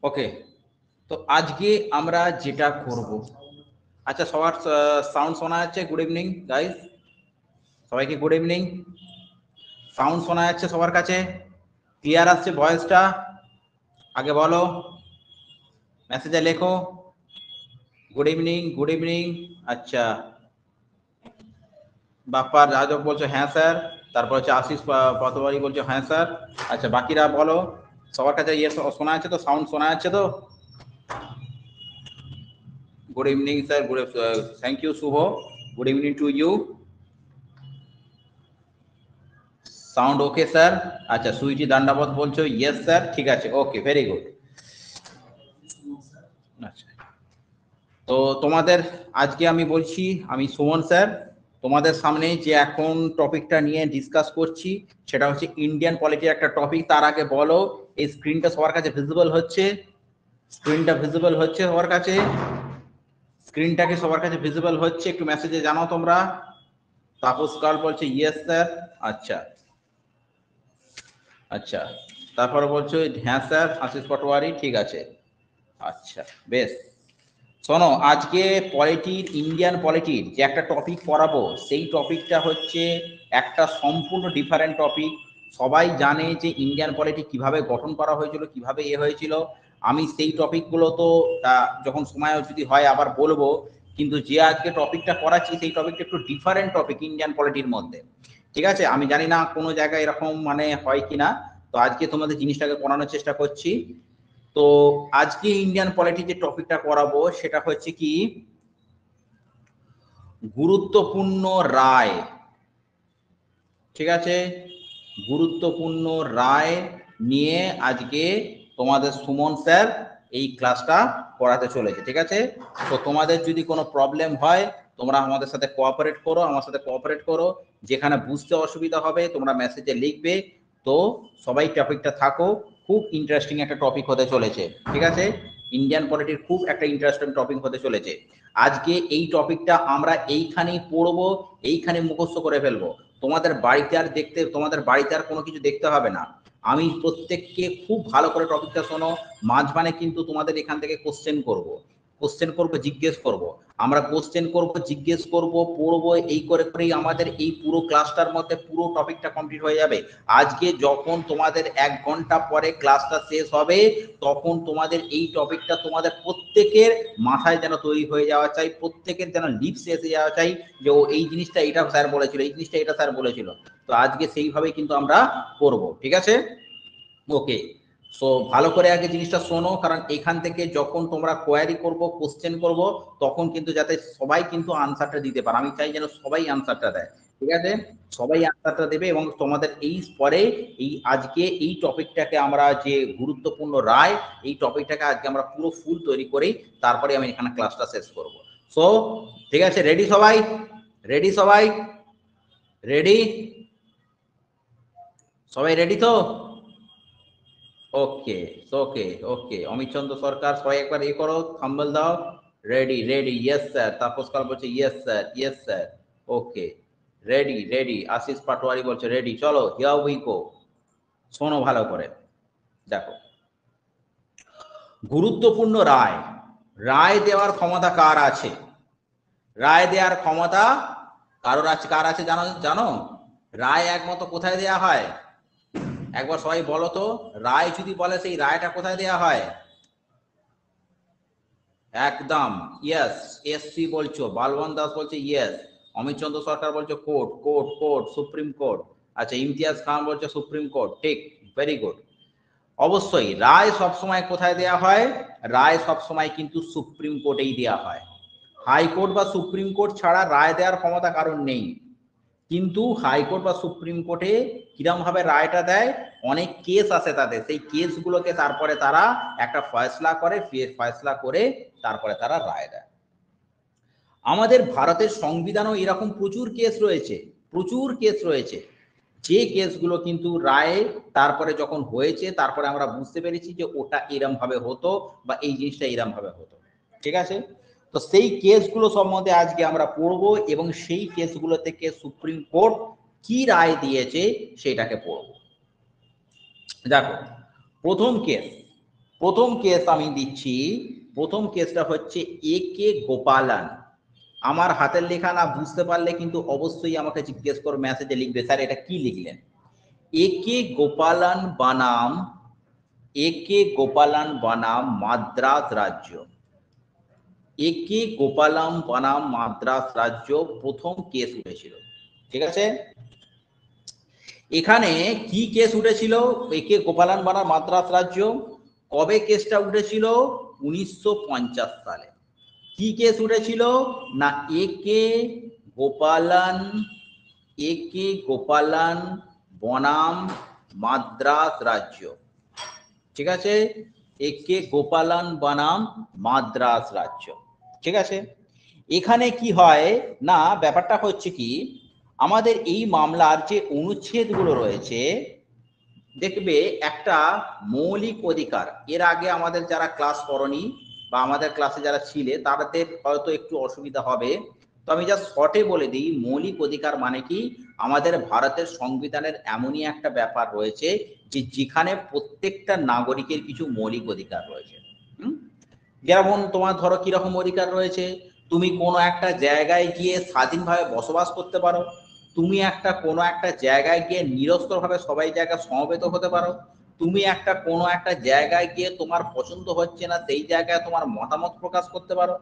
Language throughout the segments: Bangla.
ওকে, তো আজকে আমরা যেটা করব, আচ্ছা সবার সাউন্ড শোনা যাচ্ছে? গুড ইভিনিং গাইস, সবাইকে গুড ইভিনিং। সাউন্ড শোনা যাচ্ছে সবার কাছে? ক্লিয়ার আসছে ভয়েসটা? আগে বলো, মেসেজে লেখো গুড ইভিনিং গুড ইভিনিং। আচ্ছা, বাপ্পার রাজক বলছো হ্যাঁ স্যার, তারপর হচ্ছে আশিস পতবাড়ি বলছো হ্যাঁ স্যার। আচ্ছা বাকিরা বলো, সবার কাছে ইয়ে শোনা যাচ্ছে তো? সাউন্ড শোনা যাচ্ছে তো? Good evening sir, good thank you Shubho, good evening to you. Sound okay sir? আচ্ছা সুইটি দান্ডাবত বলছো ইয়েস স্যার, ঠিক আছে, ওকে ভেরি গুড। আচ্ছা, তো তোমাদের আজকে আমি বলছি, আমি সুমন স্যার, তোমাদের সামনে যে এখন টপিকটা নিয়ে ডিসকাস করছি সেটা হচ্ছে ইন্ডিয়ান পলিটির একটা টপিক। তার আগে বলো, এই স্ক্রিনটা সবার কাছে ভিজিবল হচ্ছে? স্ক্রিনটা ভিজিবল হচ্ছে সবার কাছে? স্ক্রিনটা কি সবার কাছে ভিজিবল হচ্ছে? একটু মেসেজে জানাও তোমরা। তাপস কাল বলছে ইয়েস স্যার। আচ্ছা আচ্ছা, তারপরে বলছো হ্যাঁ স্যার আশিস পটোয়ারি, ঠিক আছে। আচ্ছা বেশ, শোনো, আজকে পলিটির, ইন্ডিয়ান পলিটির যে একটা টপিক পড়াবো সেই টপিকটা হচ্ছে একটা সম্পূর্ণ ডিফারেন্ট টপিক। সবাই জানে যে ইন্ডিয়ান পলিটি কিভাবে গঠন করা হয়েছিল, কিভাবে হয়েছিল। আমি সেই টপিকগুলো তো যখন সময় যদি হয় আবার বলবো, কিন্তু যে আজকে টপিকটা করাচ্ছি সেই টপিকটা একটু ডিফারেন্ট টপিক ইন্ডিয়ান পলিটির মধ্যে। ঠিক আছে, আমি জানি না কোনো জায়গায় এরকম মানে হয় কিনা, তো আজকে তোমাদের জিনিসটাকে করানোর চেষ্টা করছি। তো আজকে ইন্ডিয়ান পলিটি যে টপিকটা করাবো সেটা হচ্ছে কি গুরুত্বপূর্ণ রায়। ঠিক আছে, গুরুত্বপূর্ণ রায় নিয়ে আজকে তোমাদের সুমন স্যার এই ক্লাসটা করাতে চলেছে। ঠিক আছে, তো তোমাদের যদি কোনো প্রবলেম হয় তোমরা আমাদের সাথে কোঅপারেট করো, আমার সাথে কোঅপারেট করো। যেখানে বুঝতে অসুবিধা হবে তোমরা মেসেজে লিখবে। তো সবাই টপিকটা থাকো, খুব ইন্টারেস্টিং একটা টপিক হতে চলেছে। ঠিক আছে, ইন্ডিয়ান পলিটির খুব একটা ইন্টারেস্টিং টপিক হতে চলেছে আজকে। এই টপিকটা আমরা এইখানেই পড়বো, এইখানে মুখস্থ করে ফেলবো। তোমাদের বাড়িতে আর দেখতে, তোমাদের বাড়িতে আর কোনো কিছু দেখতে হবে না। আমি প্রত্যেককে খুব ভালো করে টপিকটা শোনো, মাঝখানে কিন্তু তোমাদের এখান থেকে কোশ্চেন করব, কোশ্চেন করব, জিজ্ঞেস করব। আমরা কোশ্চেন করব, জিজ্ঞেস করব, পড়বো, এই করে করেই আমাদের এই পুরো ক্লাসটার মধ্যে পুরো টপিকটা কমপ্লিট হয়ে যাবে। আজকে যখন তোমাদের 1 ঘন্টা পরে ক্লাসটা শেষ হবে তখন তোমাদের এই টপিকটা তোমাদের প্রত্যেকের মাথায় যেন তৈরি হয়ে যাওয়া চাই, প্রত্যেকের যেন লিপসে এসে যাওয়া চাই যে ও এই জিনিসটা এটা স্যার বলেছিল, এই জিনিসটা এটা স্যার বলেছিল। তো আজকে সেইভাবেই কিন্তু আমরা করব। ঠিক আছে, ওকে। সো ভালো করে আগে জিনিসটা শোনো, কারণ এখান থেকে যখন তোমরা কোয়ারি করব, কোশ্চেন করব, তখন কিন্তু যাতে সবাই কিন্তু আনসারটা দিতে পারে। আমি চাই যেন সবাই আনসারটা দেয়। ঠিক আছে, সবাই আনসারটা দেবে এবং তোমাদের এই পরে এই আজকে এই টপিকটাকে আমরা যে গুরুত্বপূর্ণ রায়, এই টপিকটাকে আজকে আমরা পুরো ফুল তৈরি করি, তারপরে আমি এখানে ক্লাসটা শেষ করব। সো ঠিক আছে, রেডি সবাই? রেডি সবাই? রেডি সবাই? রেডি তো? ওকে ওকে ওকে, অমিত চন্দ্র সরকার সবাই একবার এ করো, থাম্বল দাও। Ready ready, yes sir. Tapas কাল বলছে ইয়েস স্যার, ইয়েস স্যার। ওকে, রেডি রেডি। আশিস পাটোয়ারি বলছে রেডি। চলো হিয়ার উই গো। শোনো ভালো করে, দেখো, গুরুত্বপূর্ণ রায়, রায় দেওয়ার ক্ষমতা কার আছে? রায় দেওয়ার ক্ষমতা কারোর আছে? কার আছে জানো? জানো রায় একমত কোথায় দেয়া হয়? একবার সবাই বলো তো, রায় যদি বলে সেই রায়টা কোথায় দেয়া হয়? একদম ইয়েস। এসসি বলছো, বালবন দাস বলছে ইয়েস, অমিত চন্দ্র সরকার বলছো court, court court, supreme court. আচ্ছা ইমতিয়াজ খান বলছে সুপ্রিম কোর্ট, ঠিক, ভেরি গুড। অবশ্যই রায় সবসময় কোথায় দেয়া হয়? রায় সবসময় কিন্তু সুপ্রিম কোর্টেই দেয়া হয়। হাইকোর্ট বা সুপ্রিম কোর্ট ছাড়া রায় দেওয়ার ক্ষমতা কারণ নেই। কিন্তু হাইকোর্ট বা সুপ্রিম কোর্টে কিরম ভাবে রায়টা দেয়, অনেক কেস আছে তাদের, সেই কেসগুলোকে তারপরে তারা একটা ফয়সলা করে, ফয়সলা করে তারপরে তারা রায় দেয়। আমাদের ভারতের সংবিধানও এরকম প্রচুর কেস রয়েছে, প্রচুর কেস রয়েছে, যে কেসগুলো কিন্তু রায় তারপরে যখন হয়েছে তারপরে আমরা বুঝতে পেরেছি যে ওটা এরম ভাবে হতো বা এই জিনিসটা এরম ভাবে হতো। ঠিক আছে, তো সেই কেসগুলো সম্বন্ধে আজকে আমরা পড়বো এবং সেই কেসগুলো থেকে সুপ্রিম কোর্ট কি রায় দিয়েছে সেটাকে পড়বো। দেখো, প্রথম কেস, প্রথম কেস আমি দিচ্ছি, প্রথম কেসটা হচ্ছে এ কে গোপালন। আমার হাতের লেখা না বুঝতে পারলে কিন্তু অবশ্যই আমাকে জিজ্ঞেস করো, মেসেজে লিখবে স্যার এটা কি লিখলেন। এ কে গোপালন বনাম, এ কে গোপালন বনাম মাদ্রাস রাজ্য। এ কে গোপালন বনাম মাদ্রাস রাজ্য প্রথম কেস উঠেছিল, ঠিক আছে। এখানে কি কেস উঠেছিল? এ কে গোপালন বনাম মাদ্রাস রাজ্য। কবে কেসটা উঠেছিল? 1950 সালে। কি কেস উঠেছিল না এ কে গোপালন, এ কে গোপালন বনাম মাদ্রাস রাজ্য, ঠিক আছে। এ কে গোপালন বনাম মাদ্রাস রাজ্য, ঠিক আছে। এখানে কি হয় না, ব্যাপারটা হচ্ছে কি, আমাদের এই মামলার যে অনুচ্ছেদগুলো রয়েছে, দেখবে একটা মৌলিক অধিকার, এর আগে আমাদের যারা ক্লাস করনি বা আমাদের ক্লাসে যারা ছিলে তাদের হয়তো একটু অসুবিধা হবে, তো আমি জাস্ট শর্টে বলে দিই। মৌলিক অধিকার মানে কি, আমাদের ভারতের সংবিধানের এমনই একটা ব্যাপার রয়েছে যে যেখানে প্রত্যেকটা নাগরিকের কিছু মৌলিক অধিকার রয়েছে। যেমন তোমার ধরো কিরকম অধিকার রয়েছে, তুমি কোনো একটা জায়গায় গিয়ে স্বাধীনভাবে বসবাস করতে পারো, তুমি একটা কোনো একটা জায়গায় গিয়ে নিরস্ত্রভাবে সবাই জায়গায় সমবেত হতে পারো, তুমি একটা কোনো একটা জায়গায় গিয়ে তোমার পছন্দ হচ্ছে না সেই জায়গায় তোমার মতামত প্রকাশ করতে পারো।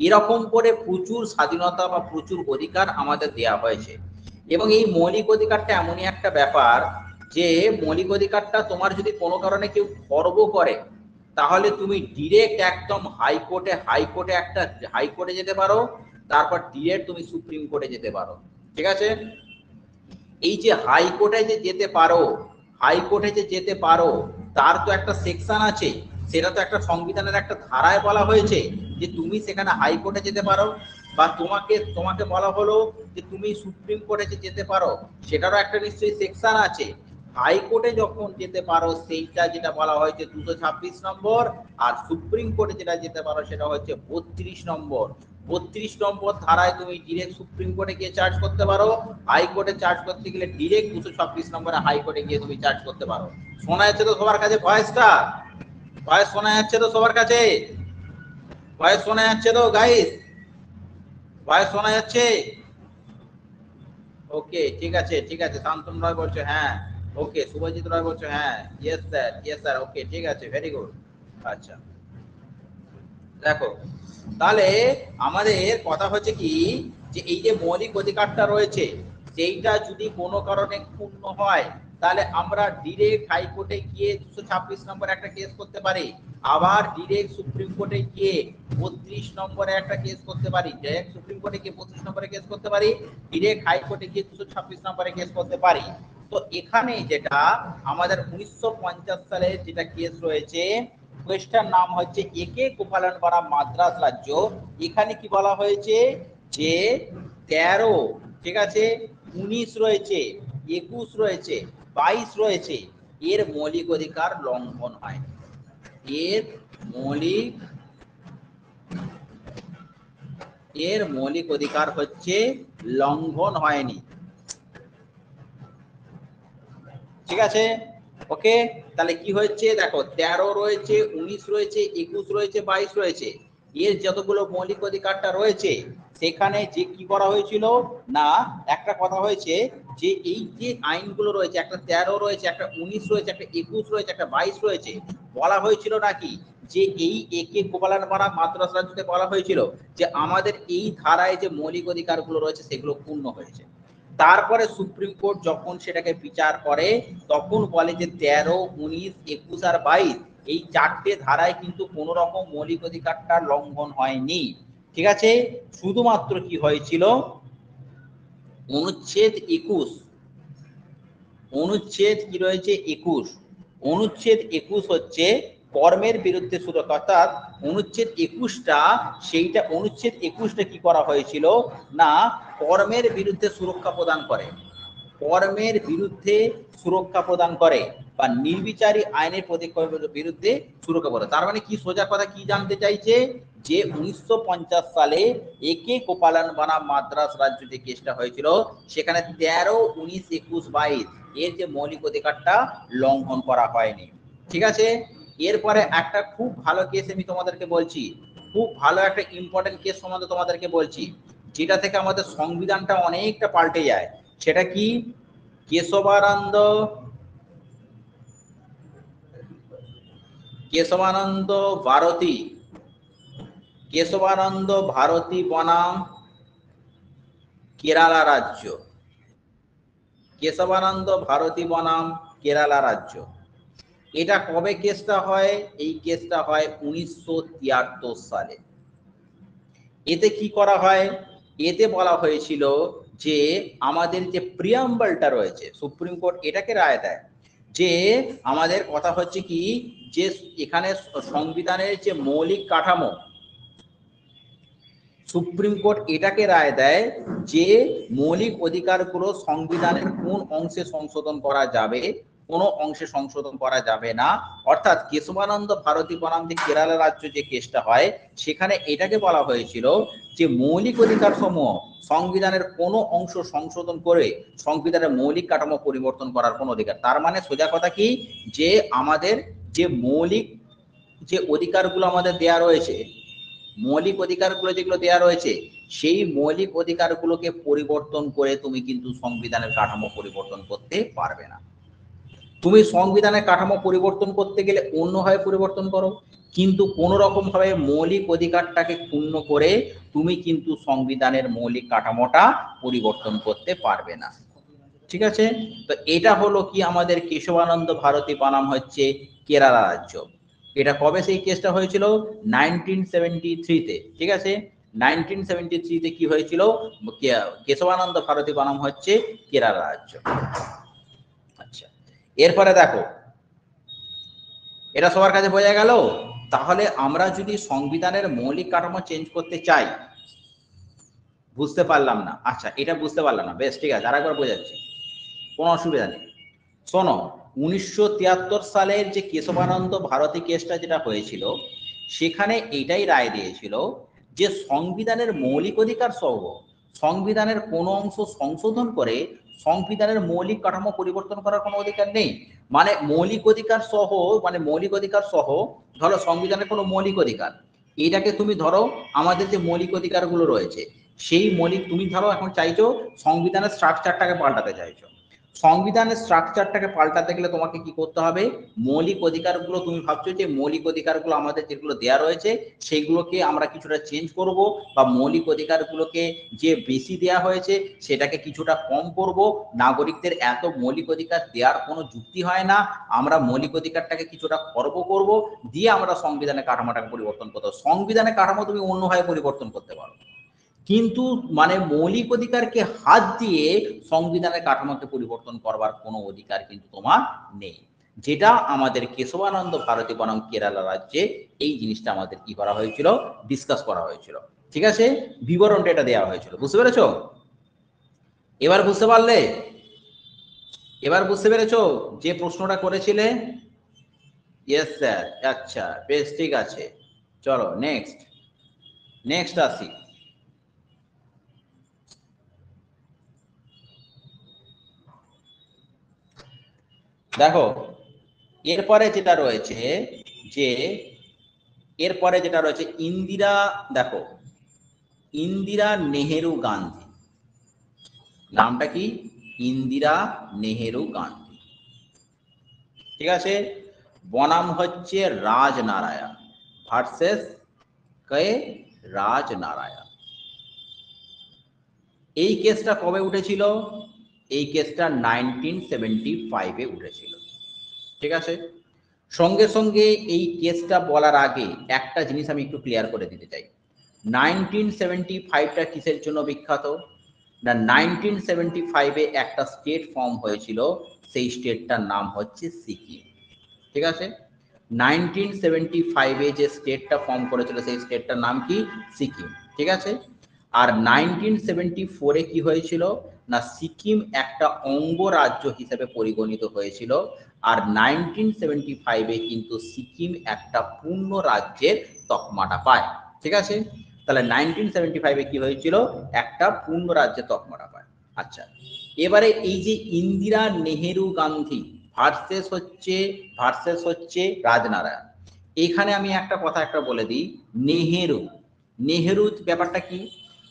এরকম করে প্রচুর স্বাধীনতা বা প্রচুর অধিকার আমাদের দেওয়া হয়েছে। এবং এই মৌলিক অধিকারটা এমনই একটা ব্যাপার যে মৌলিক অধিকারটা তোমার যদি কোনো কারণে কেউ খর্ব করে, তাহলে তুমি ডিরেক্ট একদম হাইকোর্টে একটা হাইকোর্টে যেতে পারো, তারপর ডিরেক্ট তুমি সুপ্রিম কোর্টে যেতে পারো, ঠিক আছে। এই যে হাইকোর্টে যে যেতে পারো, হাইকোর্টে যে যেতে পারো, তার তো একটা সেকশন আছে, সেটা তো একটা সংবিধানের একটা ধারায় বলা হয়েছে যে তুমি সেখানে হাইকোর্টে যেতে পারো। বা তোমাকে তোমাকে বলা হলো যে তুমি সুপ্রিম কোর্টে যে যেতে পারো, সেটারও একটা নিশ্চয়ই সেকশন আছে। হাইকোর্টে যখন যেতে পারো সেইটা যেটা বলা হয়েছে 226 নম্বর, আর সুপ্রিম কোর্টে যেটা যেতে পারো সেটা হচ্ছে 32 নম্বর। 32 নম্বর ধারায় তুমি ডিরেক্ট সুপ্রিম কোর্টে গিয়ে চার্জ করতে পারো, হাইকোর্টে চার্জ করতে গেলে ডিরেক্ট 226 নম্বরে হাইকোর্টে গিয়ে তুমি চার্জ করতে পারো। শোনা যাচ্ছে তো সবার কাছে ভয়েসটা? ভয়েস শোনা যাচ্ছে তো সবার কাছে? ভয়েস শোনা যাচ্ছে তো গাইস? ভয়েস শোনা যাচ্ছে? ওকে, ঠিক আছে ঠিক আছে। শান্তনু রয় বলছে হ্যাঁ। ওকে, শুভজিৎ রয় বলছে হ্যাঁ, ইয়েস স্যার, ইয়েস স্যার। ওকে, ঠিক আছে, ভেরি গুড। আচ্ছা, দেখো তাহলে আমাদের কথা হচ্ছে কি, যে এই যে মৌলিক অধিকারটা রয়েছে সেইটা যদি কোনো কারণে ক্ষুণ্ণ হয়, তাহলে আমরা ডিরেক্ট হাইকোর্টে গিয়ে 226 নম্বরে একটা কেস করতে পারি, আবার ডিরেক্ট সুপ্রিম কোর্টে গিয়ে 32 নম্বরে একটা কেস করতে পারি, ডিরেক্ট সুপ্রিম কোর্টে গিয়ে 32 নম্বরে কেস করতে পারি, ডিরেক্ট হাইকোর্টে গিয়ে 226 নম্বরে কেস করতে পারি। তো এখানে যেটা আমাদের 1950 সালে যেটা কেস রয়েছে, কেসটার নাম হচ্ছে এ কে গোপালন বনাম মাদ্রাস রাজ্য। এখানে কি বলা হয়েছে যে 13, ঠিক আছে, 19 রয়েছে, 21 রয়েছে, 22 রয়েছে, এর মৌলিক অধিকার লঙ্ঘন হয়। এর মৌলিক, এর মৌলিক অধিকার হচ্ছে লঙ্ঘন হয়নি, ঠিক আছে। ওকে, তাহলে কি হচ্ছে দেখো, 13 রয়েছে, 19 রয়েছে, 21 রয়েছে, 22 রয়েছে, এর যতগুলো মৌলিক অধিকারটা রয়েছে সেখানে যে কি করা হয়েছিল না, একটা কথা হয়েছে যে এই যে আইনগুলো রয়েছে, একটা 13 রয়েছে, একটা 19 রয়েছে, একটা 21 রয়েছে, একটা 22 রয়েছে, বলা হয়েছিল নাকি যে এই একে গোপালন বনাম মাদ্রাস রাজ্যতে বলা হয়েছিল যে আমাদের এই ধারায় যে মৌলিক অধিকারগুলো রয়েছে সেগুলো পূর্ণ হয়েছে। তারপরে সুপ্রিম কোর্ট যখন সেটাকে বিচার করে তখন বলে যে 13, 19, 21 আর 22 এই চারটে ধারায় কিন্তু কোন রকম মৌলিক অধিকারটা লঙ্ঘন হয়নি, ঠিক আছে। শুধুমাত্র কি হয়েছিল, অনুচ্ছেদ 21, অনুচ্ছেদ কি রয়েছে 21, অনুচ্ছেদ 21 হচ্ছে কর্মের বিরুদ্ধে সুরক্ষা, অর্থাৎ অনুচ্ছেদ 21টা, সেইটা অনুচ্ছেদ 21টা কি করা হয়েছিল না, কর্মের বিরুদ্ধে সুরক্ষা প্রদান করে, কর্মের বিরুদ্ধে সুরক্ষা প্রদান করে বা নির্বিচারী আইনের বিরুদ্ধে সুরক্ষা প্রদান। তার মানে কি, সোজা কথা কি জানতে চাইছে যে 1950 সালে এ কে গোপালন বনাম মাদ্রাস রাজ্য যে কেসটা হয়েছিল সেখানে 13, 19, 21, 22 এর যে মৌলিক অধিকারটা লঙ্ঘন করা হয়নি, ঠিক আছে। এরপরে একটা খুব ভালো কেস আমি তোমাদেরকে বলছি, খুব ভালো একটা ইম্পর্টেন্ট কেস সম্বন্ধে তোমাদেরকে বলছি, যেটা থেকে আমাদের সংবিধানটা অনেকটা পাল্টে যায়। সেটা কি? কেশবানন্দ ভারতী বনাম কেরালা রাজ্য। কেশবানন্দ ভারতী বনাম কেরালা রাজ্য। এটা কবে কেসটা হয়? এই কেসটা হয় 1973 সালে। এতে কি করা হয়? এতে বলা হয়েছিল যে আমাদের যে প্রিয়াম্বলটা রয়েছে, সুপ্রিম কোর্ট এটাকে রায় দেয় যে আমাদের কথা হচ্ছে কি, যে এখানে সংবিধানের যে মৌলিক কাঠামো, সুপ্রিম কোর্ট এটাকে রায় দেয় যে মৌলিক অধিকারগুলো সংবিধানের কোন অংশে সংশোধন করা যাবে, কোন অংশে সংশোধন করা যাবে না। অর্থাৎ কেশবানন্দ ভারতী বনাম যে কেরালা রাজ্য যে কেসটা হয়, সেখানে এটাকে বলা হয়েছিল যে মৌলিক অধিকার সমূহ সংবিধানের কোন অংশ সংশোধন করে সংবিধানের মৌলিক কাঠামো পরিবর্তন করার কোন অধিকার। তার মানে সোজা কথা কি, যে আমাদের যে মৌলিক যে অধিকারগুলো আমাদের দেয়া রয়েছে, মৌলিক অধিকারগুলো যেগুলো দেয়া রয়েছে, সেই মৌলিক অধিকারগুলোকে পরিবর্তন করে তুমি কিন্তু সংবিধানের কাঠামো পরিবর্তন করতে পারবে না। তুমি সংবিধানের কাঠামো পরিবর্তন করতে গেলে অন্যভাবে পরিবর্তন করো, কিন্তু কোন রকম ভাবে মৌলিক অধিকারটাকে ক্ষুণ্ণ করে তুমি কিন্তু সংবিধানের মৌলিক কাঠামোটা পরিবর্তন করতে পারবে না। ঠিক আছে? তো এটা হলো কি আমাদের কেশবানন্দ ভারতী বনাম হচ্ছে কেরালা রাজ্য। এটা কবে সেই কেসটা হয়েছিল? 1973 তে। ঠিক আছে? 1973 তে কি হয়েছিল? কেশবানন্দ ভারতী বনাম হচ্ছে কেরালা রাজ্য। আচ্ছা, এরপরে দেখো, এটা সবার কাছে বোঝা গেল? তাহলে আমরা যদি সংবিধানের মৌলিক কাঠামো চেঞ্জ করতে চাই, বুঝতে পারলাম না, আচ্ছা এটা বুঝতে পারলাম না, বেশ ঠিক আছে, আরেকবার বোঝাচ্ছি, কোনো অসুবিধা নেই। শোনো, 1973 সালের যে কেশবানন্দ ভারতী কেসটা যেটা হয়েছিল, সেখানে এটাই রায় দিয়েছিল যে সংবিধানের মৌলিক অধিকার সহ সংবিধানের কোনো অংশ সংশোধন করে সংবিধানের মৌলিক কাঠামো পরিবর্তন করার কোনো অধিকার নেই। মানে মৌলিক অধিকার সহ, মানে মৌলিক অধিকার সহ ধরো সংবিধানের কোনো মৌলিক অধিকার, এটাকে তুমি ধরো আমাদের যে মৌলিক অধিকারগুলো রয়েছে, সেই মৌলিক, তুমি ধরো এখন চাইছো সংবিধানের স্ট্রাকচারটাকে পাল্টাতে চাইছো। সংবিধানের স্ট্রাকচারটাকে পাল্টাতে গেলে তোমাকে কি করতে হবে? মৌলিক অধিকারগুলো, তুমি ভাবছো যে মৌলিক অধিকারগুলো আমাদের যেগুলো দেয়া রয়েছে সেগুলোকে আমরা কিছুটা চেঞ্জ করব, বা মৌলিক অধিকারগুলোকে যে বেশি দেয়া হয়েছে সেটাকে কিছুটা কম করব। নাগরিকদের এত মৌলিক অধিকার দেওয়ার কোনো যুক্তি হয় না, আমরা মৌলিক অধিকারটাকে কিছুটা খর্ব করব, দিয়ে আমরা সংবিধানের কাঠামোটাকে পরিবর্তন করতে হবে। সংবিধানের কাঠামো তুমি অন্যভাবে পরিবর্তন করতে পারো, কিন্তু মানে মৌলিক অধিকারকে হাত দিয়ে সংবিধানের কাঠামোকে পরিবর্তন করবার কোনো অধিকার কিন্তু তোমার নেই। যেটা আমাদের কেশবানন্দ ভারতী বনাম কেরালা রাজ্যে এই জিনিসটা আমাদের কি করা হয়েছিল? ডিসকাস করা হয়েছিল। ঠিক আছে? বিবরণটা এটা দেওয়া হয়েছিল। বুঝতে পেরেছো? এবার বুঝতে পারলে? এবার বুঝতে পেরেছো যে প্রশ্নটা করেছিলে? Yes sir. আচ্ছা, বেশ ঠিক আছে, চলো নেক্সট নেক্সট আসি। দেখো, এরপরে যেটা রয়েছে, যে এরপরে যেটা রয়েছে ইন্দিরা, দেখো ইন্দিরা নেহেরু গান্ধী, নামটা কি? ইন্দিরা নেহেরু গান্ধী। ঠিক আছে? বনাম হচ্ছে রাজনারায়ণ ভার্সেস কে? রাজনারায়ণ। এই কেসটা কবে উঠেছিল? এই কেসটা 1975-এ উঠেছিল। ঠিক আছে? সঙ্গে সঙ্গে এই কেসটা বলার আগে একটা জিনিস আমি একটু ক্লিয়ার করে দিতে চাই। 1975টা কিসের জন্য বিখ্যাত? না, 1975-এ একটা স্টেট ফর্ম হয়েছিল, সেই স্টেটটার নাম হচ্ছে সিকিম। ঠিক আছে? 1975-এ যে স্টেটটা ফর্ম করেছিল সেই স্টেটটার নাম কি? সিকিম। ঠিক আছে? আর 1974-এ কি হয়েছিল? না, সিকিম একটা অঙ্গরাজ্য হিসেবে পরিগণিত হয়েছিল। আর 1975-এ কিন্তু সিকিম একটা পূর্ণ রাজ্যের তকমাটা পায়। ঠিক আছে? তাহলে 1975-এ কি হয়েছিল? একটা পূর্ণ রাজ্যের তকমাটা পায়। আচ্ছা, এবারে এই যে ইন্দিরা নেহেরু গান্ধী ভার্সেস হচ্ছে রাজনারায়ণ, এখানে আমি একটা কথা বলে দিই, নেহেরু, নেহেরু ব্যাপারটা কি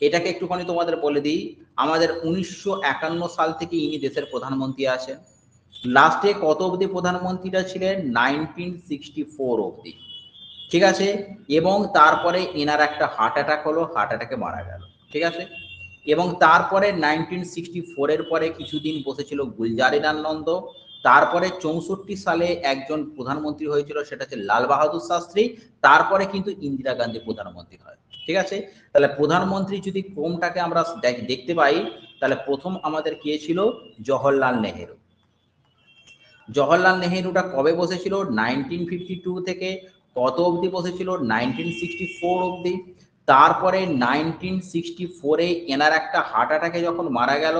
এটাকে একটুখানি তোমাদের বলে দিই। আমাদের 1951 সাল থেকে ইনি দেশের প্রধানমন্ত্রী আছেন। লাস্টে কত অবধি প্রধানমন্ত্রীরা ছিলেন? 1964 অবধি, ঠিক আছে। এবং তারপরে এনার একটা হার্ট অ্যাটাক হলো, হার্ট অ্যাটাকে মারা গেল, ঠিক আছে। এবং তারপরে 1964 এর পরে কিছুদিন বসেছিল গুলজারিলাল নন্দ। তারপরে 64 সালে একজন প্রধানমন্ত্রী হয়েছিল, সেটা হচ্ছে লাল বাহাদুর শাস্ত্রী। তারপরে কিন্তু ইন্দিরা গান্ধী প্রধানমন্ত্রী হয়, ঠিক আছে। তাহলে প্রধানমন্ত্রী যদি ক্রমটাকে আমরা দেখতে পাই, তাহলে প্রথম আমাদের কে ছিল? জওহরলাল নেহেরু। জওহরলাল নেহেরুটা কবে বসেছিল? 1952 থেকে কত অবধি বসেছিল? 1964 অবধি। তারপরে 1964-এ এনার একটা হার্ট অ্যাটাকে যখন মারা গেল,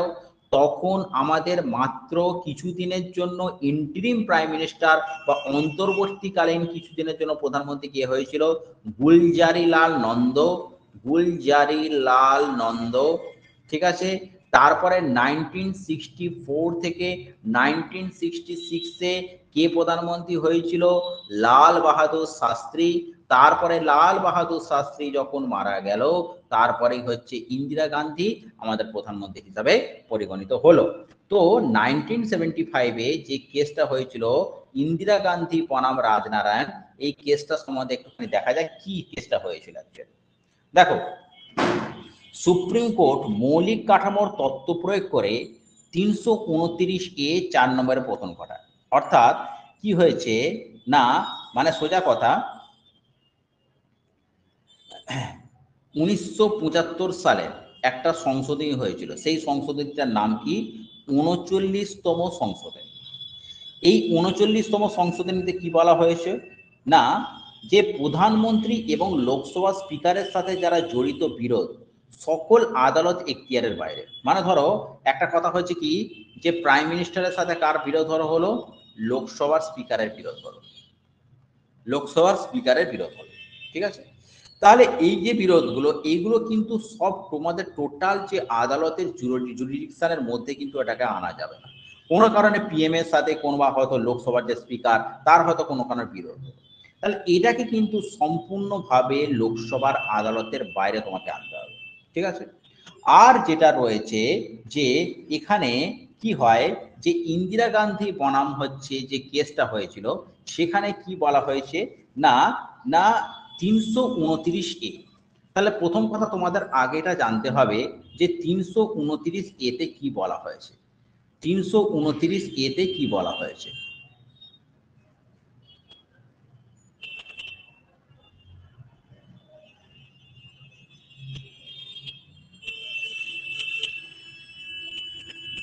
তখন আমাদের মাত্র কিছুদিনের জন্য ইন্টারিম প্রাইম মিনিস্টার বা অন্তর্বর্তীকালীন কিছুদিনের জন্য প্রধানমন্ত্রী কে হয়েছিল? গুলজারিলাল নন্দ। গুলজারিলাল নন্দ, ঠিক আছে। তারপরে 1964 থেকে 1966-এ কে প্রধানমন্ত্রী হয়েছিল? লাল বাহাদুর শাস্ত্রী। তারপরে লাল বাহাদুর শাস্ত্রী যখন মারা গেল, তারপরেই হচ্ছে ইন্দিরা গান্ধী আমাদের প্রধানমন্ত্রী হিসাবে পরিগণিত হলো। তো 1975-এ যে কেসটা হয়েছিল ইন্দিরা গান্ধী বনাম রাজনারায়ণ, এই কেসটা সম্বন্ধে একটুখানি দেখা যায় কি কেসটা হয়েছিল। দেখো, সুপ্রিম কোর্ট মৌলিক কাঠামোর তত্ত্ব প্রয়োগ করে 329A 4 নম্বরে পতন ঘটায়। অর্থাৎ কি হয়েছে না, মানে সোজা কথা, 1975 সালে একটা সংশোধনী হয়েছিল। সেই সংশোধনীটার নাম কি? 39তম সংশোধনী। এই 39তম সংশোধনীতে কি বলা হয়েছে না, যে প্রধানমন্ত্রী এবং লোকসভা স্পিকারের সাথে যারা জড়িত বিরোধ সকল আদালত এখতিয়ারের বাইরে। মানে ধরো একটা কথা হচ্ছে কি, যে প্রাইম মিনিস্টারের সাথে কার বিরোধ হলো? লোকসভার স্পিকারের বিরোধ হলো, লোকসভার স্পিকারের বিরোধ হলো, ঠিক আছে। তাহলে এই যে বিরোধগুলো, এইগুলো কিন্তু সব তোমাদের টোটাল যে আদালতের জুরিডিকশনের মধ্যে কিন্তু এটাকে আনা যাবে না। কোনো কারণে পিএম এর সাথে কোনো বা হয়তো লোকসভার যে স্পিকার তার হয়তো কোনো কারণে বিরোধ হলো, তাহলে এটাকে কিন্তু সম্পূর্ণভাবে লোকসভার আদালতের বাইরে তোমাকে আনতে হবে, ঠিক আছে। আর যেটা রয়েছে যে এখানে কি হয়, যে ইন্দিরা গান্ধী বনাম হচ্ছে যে কেসটা হয়েছিল, সেখানে কি বলা হয়েছে না, না 329A। তাহলে প্রথম কথা তোমাদের আগে এটা জানতে হবে যে 329A-তে কি বলা হয়েছে। 329A-তে কি বলা হয়েছে?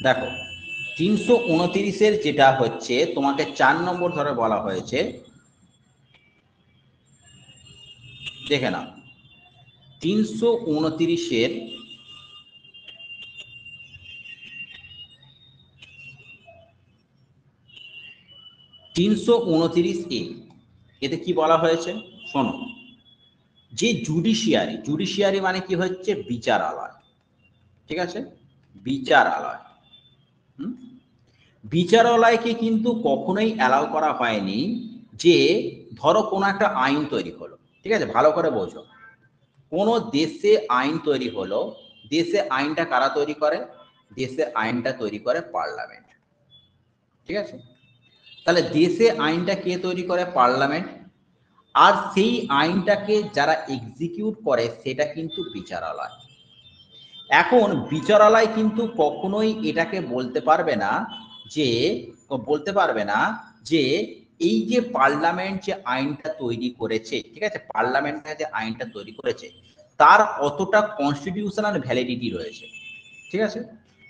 দেখো, 329-এর যেটা হচ্ছে তোমাকে 4 নম্বর ধরে বলা হয়েছে, দেখে নাও। 329-এর 329A এতে কি বলা হয়েছে শোনো, যে জুডিশিয়ারি, জুডিশিয়ারি মানে কি হচ্ছে? বিচারালয়, ঠিক আছে, বিচারালয়। বিচারালয়কে কিন্তু কখনোই অ্যালাউ করা হয়নি যে ধরো কোনো একটা আইন তৈরি হলো, ঠিক আছে, ভালো করে বোঝো, কোনো দেশে আইন তৈরি হলো, দেশে আইনটা কারা তৈরি করে? দেশে আইনটা তৈরি করে পার্লামেন্ট, ঠিক আছে। তাহলে দেশে আইনটা কে তৈরি করে? পার্লামেন্ট। আর সেই আইনটাকে যারা এক্সিকিউট করে সেটা কিন্তু বিচারালয়। এখন বিচারালয় কিন্তু কখনোই এটাকে বলতে পারবে না যে, বলতে পারবে না যে এই যে পার্লামেন্ট যে আইনটা তৈরি করেছে, ঠিক আছে, পার্লামেন্টটা যে আইনটা তৈরি করেছে তার কতটা কনস্টিটিউশনাল ভ্যালিডিটি রয়েছে, ঠিক আছে,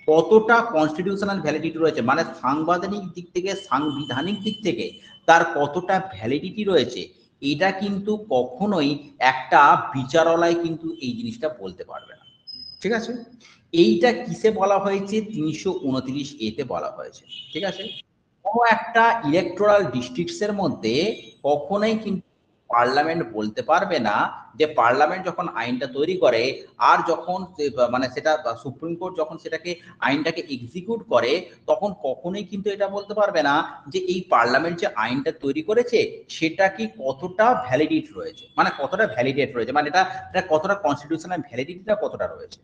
কতটা কনস্টিটিউশনাল ভ্যালিডিটি রয়েছে, মানে সাংবিধানিক দিক থেকে, সাংবিধানিক দিক থেকে তার কতটা ভ্যালিডিটি রয়েছে, এটা কিন্তু কখনোই একটা বিচারালয় কিন্তু এই জিনিসটা বলতে পারবে না, ঠিক আছে। এইটা কিসে বলা হয়েছে? 329A-তে বলা হয়েছে, ঠিক আছে। কোনো একটা ইলেকটোরাল ডিস্ট্রিক্টসের মধ্যে কখনোই কিন্তু পার্লামেন্ট বলতে পারবে না যে পার্লামেন্ট যখন আইনটা তৈরি করে আর যখন মানে সেটা সুপ্রিম কোর্ট যখন সেটাকে আইনটাকে এক্সিকিউট করে তখন কখনোই কিন্তু এটা বলতে পারবে না যে এই পার্লামেন্ট যে আইনটা তৈরি করেছে সেটা কি কতটা ভ্যালিডিটি রয়েছে, মানে কতটা ভ্যালিডেট রয়েছে, মানে এটা কতটা কনস্টিটিউশনাল ভ্যালিডিটিটা কতটা রয়েছে।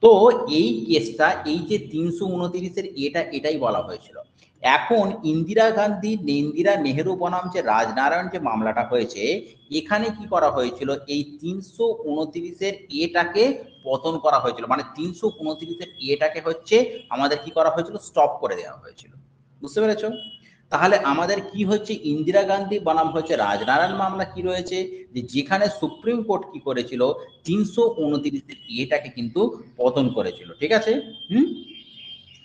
তো এই কেসটা এই যে 329-এর এটাই বলা হয়েছিল। এখন ইন্দিরা গান্ধী ইন্দিরা নেহেরু বনাম যে রাজনারায়ণ যে মামলাটা হয়েছে এখানে কি করা হয়েছিল, এই 329-এর এটাকে পতন করা হয়েছিল, মানে 329-এর এটাকে হচ্ছে আমাদের কি করা হয়েছিল, স্টপ করে দেওয়া হয়েছিল। বুঝতে পেরেছো? তাহলে আমাদের কি হচ্ছে, ইন্দিরা গান্ধী বনাম হচ্ছে রাজনারায়ণ মামলা কি রয়েছে, যে যেখানে সুপ্রিম কোর্ট কি করেছিল 329-এর এটাকে কিন্তু পতন করেছিল। ঠিক আছে?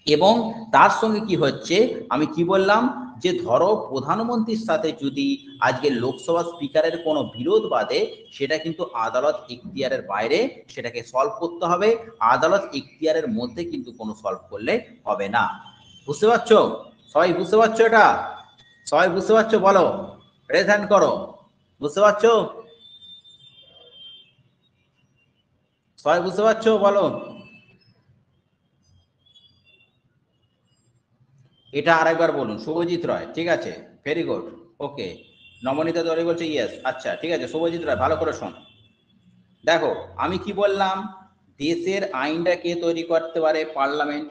এবং তার সঙ্গে কি হচ্ছে, আমি কি বললাম যে ধরো প্রধানমন্ত্রীর সাথে যদি আজকে লোকসভা স্পিকারের কোনো বিরোধ বাদে সেটা কিন্তু আদালত এখতিয়ারের বাইরে সেটাকে সলভ করতে হবে, আদালত এখতিয়ারের মধ্যে কিন্তু কোনো সলভ করলে হবে না। বুঝতে পারছো? সবাই বুঝতে পারছো? এটা সবাই বুঝতে পারছো? বলো, রেজ হ্যান্ড করো। বুঝতে পারছো? সবাই বুঝতে পারছো? বলো। এটা আরেকবার বলুন। শুভজিৎ রায়, ঠিক আছে, ভেরি গুড, ওকে। নবনীতা দরে বলছে ইয়েস, আচ্ছা ঠিক আছে। শুভজিৎ রায় ভালো করে শোন। দেখো আমি কি বললাম, দেশের আইনটা কে তৈরি করতে পারে, পার্লামেন্ট।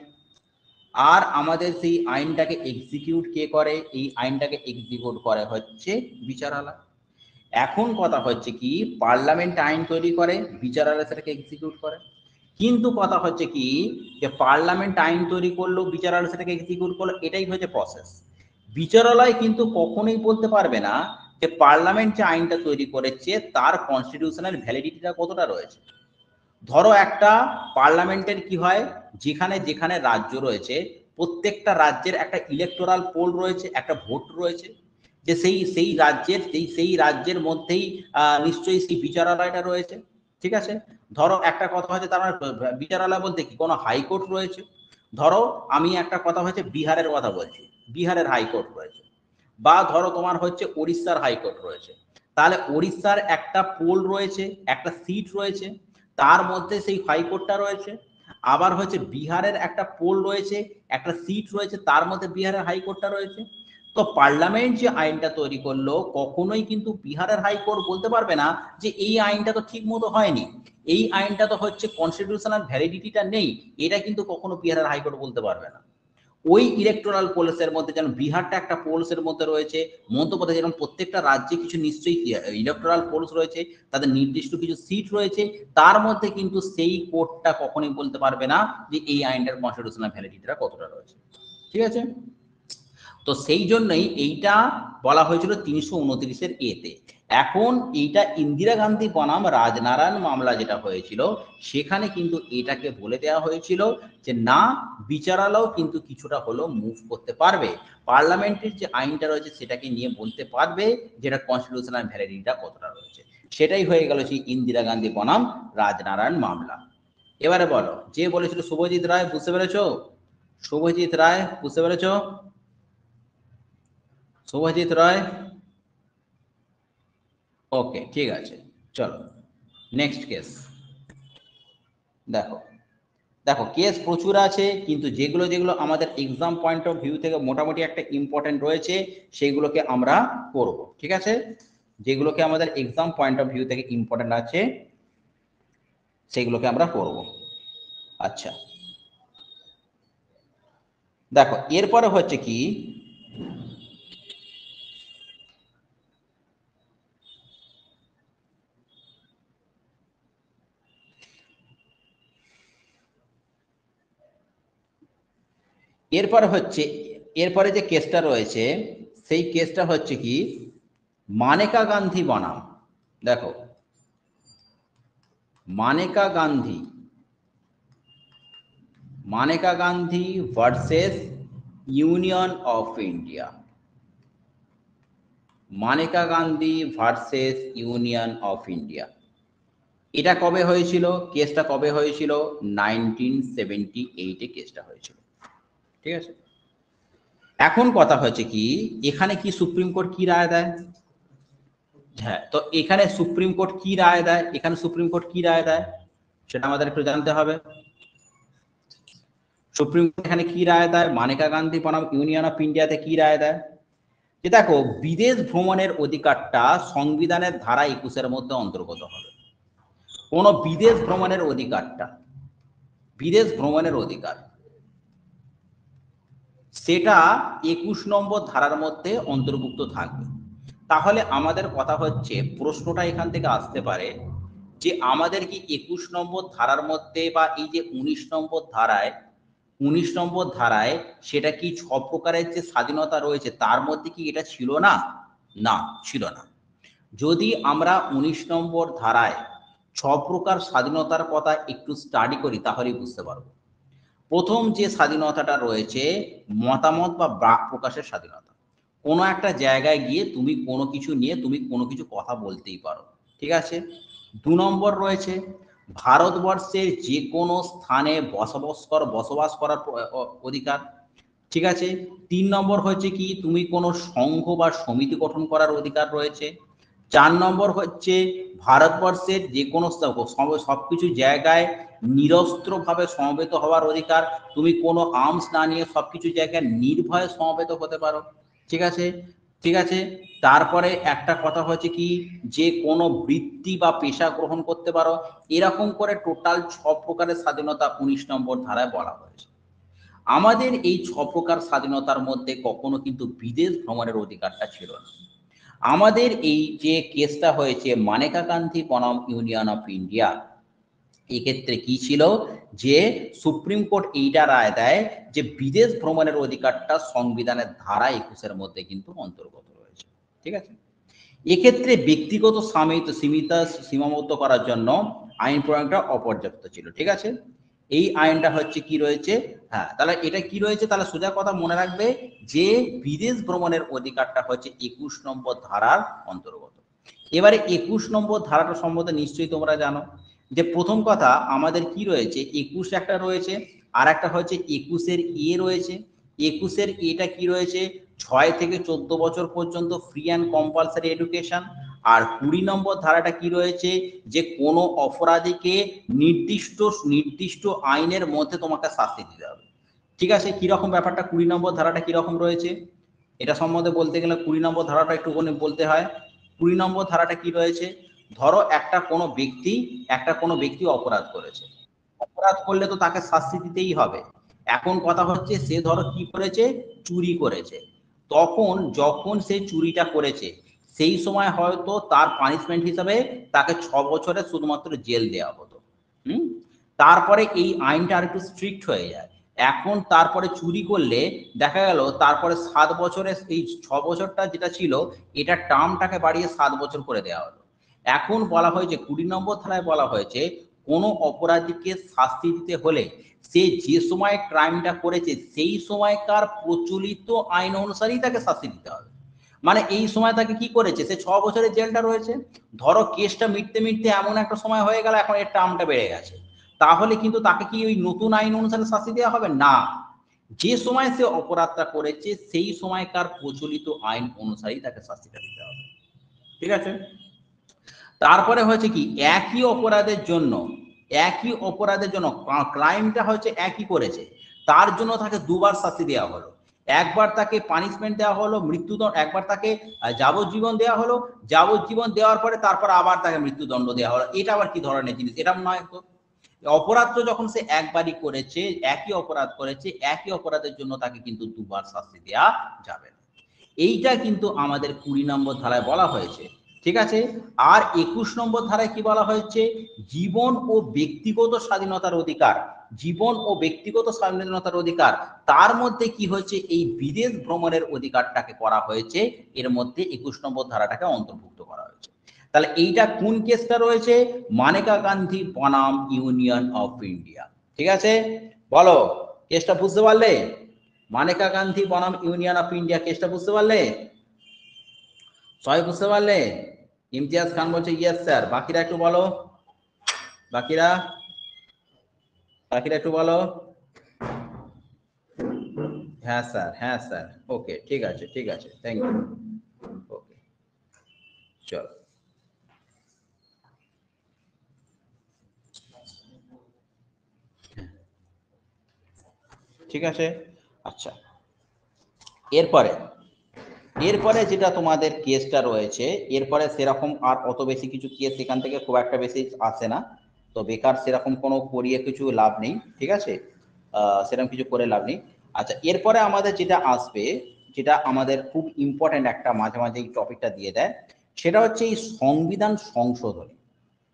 আর আমাদের সেই আইনটাকে এক্সিকিউট কে করে, এই আইনটাকে এক্সিকিউট করে হচ্ছে বিচারালয়। এখন কথা হচ্ছে কি, পার্লামেন্ট আইন তৈরি করে, বিচারালয় সেটাকে এক্সিকিউট করে। কিন্তু কথা হচ্ছে কি, যে পার্লামেন্ট আইন তৈরি করলো, বিচারালয় সেটাকে এক্সিকিউট করলো, এটাই হচ্ছে প্রসেস। বিচারালয় কিন্তু কখনোই বলতে পারবে না যে পার্লামেন্ট যে আইনটা তৈরি করেছে তার কনস্টিটিউশনাল ভ্যালিডিটিটা কতটা রয়েছে। ধরো একটা পার্লামেন্টের কি হয়, যেখানে যেখানে রাজ্য রয়েছে প্রত্যেকটা রাজ্যের একটা ইলেকটোরাল পোল রয়েছে, একটা ভোট রয়েছে, যে সেই রাজ্যের মধ্যেই নিশ্চয়ই সেই বিচারালয়টা রয়েছে। ঠিক আছে? ধরো একটা কথা হচ্ছে তার বিচারালয় বলতে কি কোনো হাইকোর্ট রয়েছে। ধরো আমি একটা কথা হচ্ছে বিহারের কথা বলছি, বিহারের হাইকোর্ট রয়েছে। বা ধরো তোমার হচ্ছে ওড়িশার হাইকোর্ট রয়েছে, তাহলে ওড়িশার একটা পোল রয়েছে, একটা সিট রয়েছে, তার মধ্যে সেই হাইকোর্টটা রয়েছে। আবার হচ্ছে বিহারের একটা পোল রয়েছে, একটা সিট রয়েছে, তার মধ্যে বিহারের হাইকোর্টটা রয়েছে। তো পার্লামেন্ট যে আইনটা তৈরি করলো কখনোই কিন্তু বিহারের হাইকোর্ট বলতে পারবে না যে এই আইনটা তো ঠিক মতো হয়নি, এই আইনটা তো হচ্ছে কনস্টিটিউশনাল ভ্যালিডিটিটা নেই, এটা কিন্তু কখনো বিহারের হাইকোর্ট বলতে পারবে না। ওই ইলেকটোরাল পোলসের মধ্যে, যেন বিহারটা একটা পোলসের মধ্যে রয়েছে, মধ্যপ্রদেশ, যেমন প্রত্যেকটা রাজ্যে কিছু নিশ্চয়ই ইলেকটোরাল পোলস রয়েছে, তাদের নির্দিষ্ট কিছু সিট রয়েছে, তার মধ্যে কিন্তু সেই কোর্টটা কখনোই বলতে পারবে না যে এই আইনটার কনস্টিটিউশনাল ভ্যালিডিটিটা কতটা রয়েছে। ঠিক আছে? তো সেই জন্যই এইটা বলা হয়েছিল 329-এর এতে। এখন এইটা ইন্দিরা গান্ধী বনাম রাজনারায়ণ মামলা যেটা হয়েছিল সেখানে কিন্তু এটাকে বলে দেওয়া হয়েছিল যে না, বিচারালয় কিন্তু কিছুটা হলেও মুভ করতে পারবে, পার্লামেন্টের যে আইনটা রয়েছে সেটাকে নিয়ে বলতে পারবে যেটা কনস্টিটিউশনাল ভ্যালিডিটিটা কতটা রয়েছে। সেটাই হয়ে গেল সেই ইন্দিরা গান্ধী বনাম রাজনারায়ণ মামলা। এবারে বলো, যে বলেছিল শুভজিৎ রায়, বুঝতে পেরেছো? শুভজিৎ রায় বুঝতে পেরেছো? শুভজিৎ রায়, ওকে ঠিক আছে। চলো নেক্সট কেস। দেখো দেখো কেস প্রচুর আছে, কিন্তু যেগুলো যেগুলো আমাদের এক্সাম পয়েন্ট অফ ভিউ থেকে মোটামুটি একটা ইম্পর্টেন্ট রয়েছে সেগুলোকে আমরা করব। ঠিক আছে? যেগুলোকে আমাদের এক্সাম পয়েন্ট অফ ভিউ থেকে ইম্পর্টেন্ট আছে সেগুলোকে আমরা করব। আচ্ছা দেখো এরপরে হচ্ছে কি, এরপরে যে কেসটা রয়েছে সেই কেসটা হচ্ছে কি মানেকা গান্ধী বনাম, দেখো Maneka Gandhi versus union of India. Maneka Gandhi versus union of India. এটা কবে হয়েছিল, কেসটা কবে হয়েছিল? 1978-এ কেসটা হয়েছিল। ঠিক আছে? এখন কথা হচ্ছে কি, এখানে কি সুপ্রিম কোর্ট কি রায় দেয়? হ্যাঁ, তো এখানে সুপ্রিম কোর্ট কি রায় দেয়, এখানে সুপ্রিম কোর্ট কি রায় দেয় সেটা আমাদের একটু জানতে হবে। সুপ্রিম কোর্ট এখানে কি রায় দেয়, মানেকা গান্ধী বনাম ইউনিয়ন অফ ইন্ডিয়াতে কি রায় দেয়, যে দেখো বিদেশ ভ্রমণের অধিকারটা সংবিধানের ধারা 21-এর মধ্যে অন্তর্গত হবে। কোন বিদেশ ভ্রমণের অধিকারটা, বিদেশ ভ্রমণের অধিকার সেটা 21 নম্বর ধারার মধ্যে অন্তর্ভুক্ত থাকবে। তাহলে আমাদের কথা হচ্ছে, প্রশ্নটা এখান থেকে আসতে পারে যে আমাদের কি 21 নম্বর ধারার মধ্যে বা এই যে 19 নম্বর ধারায়, 19 নম্বর ধারায় সেটা কি 6 প্রকারের যে স্বাধীনতা রয়েছে তার মধ্যে কি এটা ছিল না? না, ছিল না। যদি আমরা 19 নম্বর ধারায় 6 প্রকার স্বাধীনতার কথা একটু স্টাডি করি তাহলেই বুঝতে পারবো। প্রথম যে স্বাধীনতাটা রয়েছে মতামত বা বাক প্রকাশের স্বাধীনতা। কোনো একটা জায়গায় গিয়ে তুমি কোনো কিছু নিয়ে তুমি কোনো কিছু কথা বলতেই পারো, ঠিক আছে। 2 নম্বর রয়েছে ভারতবর্ষের যে কোনো স্থানে বসবাস করার অধিকার, ঠিক আছে। 3 নম্বর হচ্ছে কি তুমি কোনো সংঘ বা সমিতি গঠন করার অধিকার রয়েছে। 4 নম্বর হচ্ছে ভারতবর্ষের যে কোনো সবকিছু জায়গায় নিরস্ত্রভাবে সমবেত হওয়ার অধিকার, তুমি কোনো আর্মস না নিয়ে সবকিছু জায়গায় নির্ভয়ে সমবেত হতে পারো, ঠিক আছে। ঠিক আছে, তারপরে একটা কথা হচ্ছে কি যে কোনো বৃত্তি বা পেশা গ্রহণ করতে পারো। এরকম করে টোটাল 6 প্রকারের স্বাধীনতা 19 নম্বর ধারায় বলা হয়েছে। আমাদের এই 6 প্রকার স্বাধীনতার মধ্যে কখনো কিন্তু বিদেশ ভ্রমণের অধিকারটা ছিল না। আমাদের এই যে কেসটা হয়েছে মানেকা গান্ধী বনাম ইউনিয়ন অফ ইন্ডিয়া, এক্ষেত্রে কি ছিল যে সুপ্রিম কোর্ট এইটা রায় দেয় যে বিদেশ ভ্রমণের অধিকারটা সংবিধানের ধারা 21-এর মধ্যে কিন্তু অন্তর্গত রয়েছে, ঠিক আছে। এক্ষেত্রে ব্যক্তিগত সীমাবদ্ধ করার জন্য আইন প্রয়োগটা অপর্যাপ্ত ছিল, ঠিক আছে। এই আইনটা হচ্ছে কি রয়েছে, হ্যাঁ তাহলে এটা কি রয়েছে, তাহলে সোজা কথা মনে রাখবে যে বিদেশ ভ্রমণের অধিকারটা হচ্ছে 21 নম্বর ধারার অন্তর্গত। এবারে 21 নম্বর ধারাটা সম্বন্ধে নিশ্চয়ই তোমরা জানো যে প্রথম কথা আমাদের কি রয়েছে, 21 একটা রয়েছে, আর একটা হচ্ছে 21-এর রয়েছে। 21-এর এটা কি রয়েছে, 6 থেকে 14 বছর পর্যন্ত ফ্রি অ্যান্ড কম্পালসারি এডুকেশন। আর 20 নম্বর ধারাটা কি রয়েছে, যে কোনো অপরাধীকে নির্দিষ্ট নির্দিষ্ট আইনের মধ্যে তোমাকে শাস্তি দিতে হবে, ঠিক আছে। কিরকম ব্যাপারটা 20 নম্বর ধারাটা কিরকম রয়েছে এটা সম্বন্ধে বলতে গেলে 20 নম্বর ধারাটা একটুখানি বলতে হয়। 20 নম্বর ধারাটা কি রয়েছে, ধরো একটা কোনো ব্যক্তি অপরাধ করেছে, অপরাধ করলে তো তাকে শাস্তি দিতেই হবে। এখন কথা হচ্ছে সে ধরো কি করেছে, চুরি করেছে, তখন যখন সে চুরিটা করেছে সেই সময় হয়তো তার পানিশমেন্ট হিসাবে তাকে 6 বছরের শুধুমাত্র জেল দেওয়া হতো। হুম, তারপরে এই আইনটা আর একটু স্ট্রিক্ট হয়ে যায়। এখন তারপরে চুরি করলে দেখা গেল তারপরে 7 বছরের এই 6 বছরটা যেটা ছিল এটা টার্মটাকে বাড়িয়ে 7 বছর করে দেওয়া হলো। এখন বলা হয়েছে 20 নম্বর ধারায় বলা হয়েছে কোনো অপরাধীকে শাস্তি দিতে হলে সে যে সময় ক্রাইমটা করেছে সেই সময়কার প্রচলিত আইন অনুসারেই তাকে শাস্তি দিতে হবে। মানে এই সময় তাকে কি করেছে, সে 6 বছরের জেলটা রয়েছে, ধরো কেসটা মিটতে মিটতে এমন একটা সময় হয়ে গেল এখন এর টার্মটা বেড়ে গেছে, তাহলে কিন্তু তাকে কি ওই নতুন আইন অনুসারে শাস্তি দেওয়া হবে না, যে সময় সে অপরাধটা করেছে সেই সময়কার প্রচলিত আইন অনুসারেই তাকে শাস্তিটা দিতে হবে, ঠিক আছে। তারপরে হচ্ছে কি একই অপরাধের জন্য ক্রাইমটা হচ্ছে একই করেছে, তার জন্য তাকে দুবার শাস্তি দেওয়া হলো। একবার তাকে পানিশমেন্ট দেওয়া হলো মৃত্যুদণ্ড, একবার তাকে যাবজ্জীবন দেওয়া হলো, যাবজ্জীবন দেওয়ার পরে তারপর আবার তাকে মৃত্যুদণ্ড দেওয়া হলো। এটা আবার কি ধরনের জিনিস, এটা নয় তো। অপরাধ তো যখন সে একবারই করেছে, একই অপরাধ করেছে, একই অপরাধের জন্য তাকে কিন্তু দুবার শাস্তি দেওয়া যাবে না। এইটা কিন্তু আমাদের 20 নম্বর ধারায় বলা হয়েছে, ঠিক আছে। আর 21 নম্বর ধারায় কি বলা হয়েছে, জীবন ও ব্যক্তিগত স্বাধীনতার অধিকার, জীবন ও ব্যক্তিগত স্বাধীনতার অধিকার, তার মধ্যে কি হয়েছে এই বিদেশ ভ্রমণের অধিকারটাকে করা হয়েছে, এর মধ্যে 21 নম্বর ধারাটাকে অন্তর্ভুক্ত করা হয়েছে। তাহলে এইটা কোন কেসটা রয়েছে, মানেকা গান্ধী বনাম ইউনিয়ন অফ ইন্ডিয়া, ঠিক আছে। বলো কেসটা বুঝতে পারলে, মানেকা গান্ধী বনাম ইউনিয়ন অফ ইন্ডিয়া কেসটা বুঝতে পারলে, সবাই বুঝতে পারলে? ইমতিয়াজ খান বলছে ইয়েস স্যার, বাকিরা একটু বলো, বাকিরা বাকিরা একটু বলো। হ্যাঁ স্যার, হ্যাঁ স্যার, ওকে ঠিক আছে, ঠিক আছে, থ্যাংক ইউ, ওকে চল। ঠিক আছে। আচ্ছা, এরপরে এরপরে যেটা তোমাদের কেসটা রয়েছে, এরপরে সেরকম আর অত বেশি কিছু কেস এখান থেকে খুব একটা বেশি আসে না, তো বেকার সেরকম কোনো করিয়ে কিছু লাভ নেই, ঠিক আছে, সেরকম কিছু করে লাভ নেই। আচ্ছা, এরপরে আমাদের যেটা আসবে, যেটা আমাদের খুব ইম্পর্টেন্ট একটা, মাঝে মাঝে এই টপিকটা দিয়ে দেয়, সেটা হচ্ছে এই সংবিধান সংশোধনী।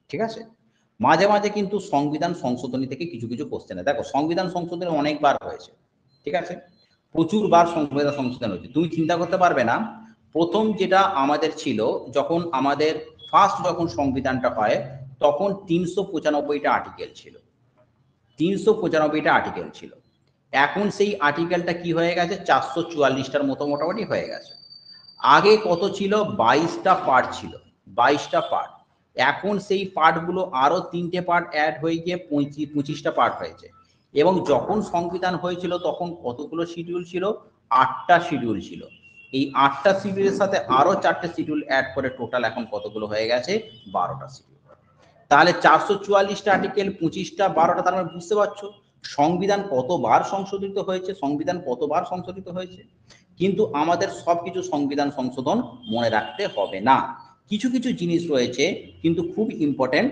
ঠিক আছে, মাঝে মাঝে কিন্তু সংবিধান সংশোধনী থেকে কিছু কিছু কোশ্চেন, দেখো সংবিধান সংশোধনী অনেকবার হয়েছে, ঠিক আছে, প্রচুর বার সংবিধান সংশোধন হয়েছে। তুমি চিন্তা করতে পারবে না, প্রথম যেটা আমাদের ছিল, যখন আমাদের ফার্স্ট যখন সংবিধানটা হয়, তখন 395টা আর্টিকেল ছিল, 395টা আর্টিকেল ছিল। এখন সেই আর্টিকেলটা কি হয়ে গেছে, 444টার মতো মোটামুটি হয়ে গেছে। আগে কত ছিল, 22টা পার্ট ছিল, 22টা পার্ট। এখন সেই পার্টগুলো আরো 3টে পার্ট অ্যাড হয়ে গিয়ে 25টা পার্ট হয়েছে। এবং যখন সংবিধান হয়েছিল তখন কতগুলো শিডিউল ছিল, 8টা শিডিউল ছিল। এই 8টা শিডিউলের সাথে আরো 4টে শিডিউল অ্যাড করে টোটাল এখন কতগুলো হয়ে গেছে, 12টা শিডিউল। তাহলে 444টা আর্টিকেল, 25টা, 12টা, তার মানে বুঝতে পারছো সংবিধান কতবার সংশোধিত হয়েছে, সংবিধান কতবার সংশোধিত হয়েছে। কিন্তু আমাদের সবকিছু সংবিধান সংশোধন মনে রাখতে হবে না, কিছু কিছু জিনিস রয়েছে কিন্তু খুব ইম্পর্টেন্ট,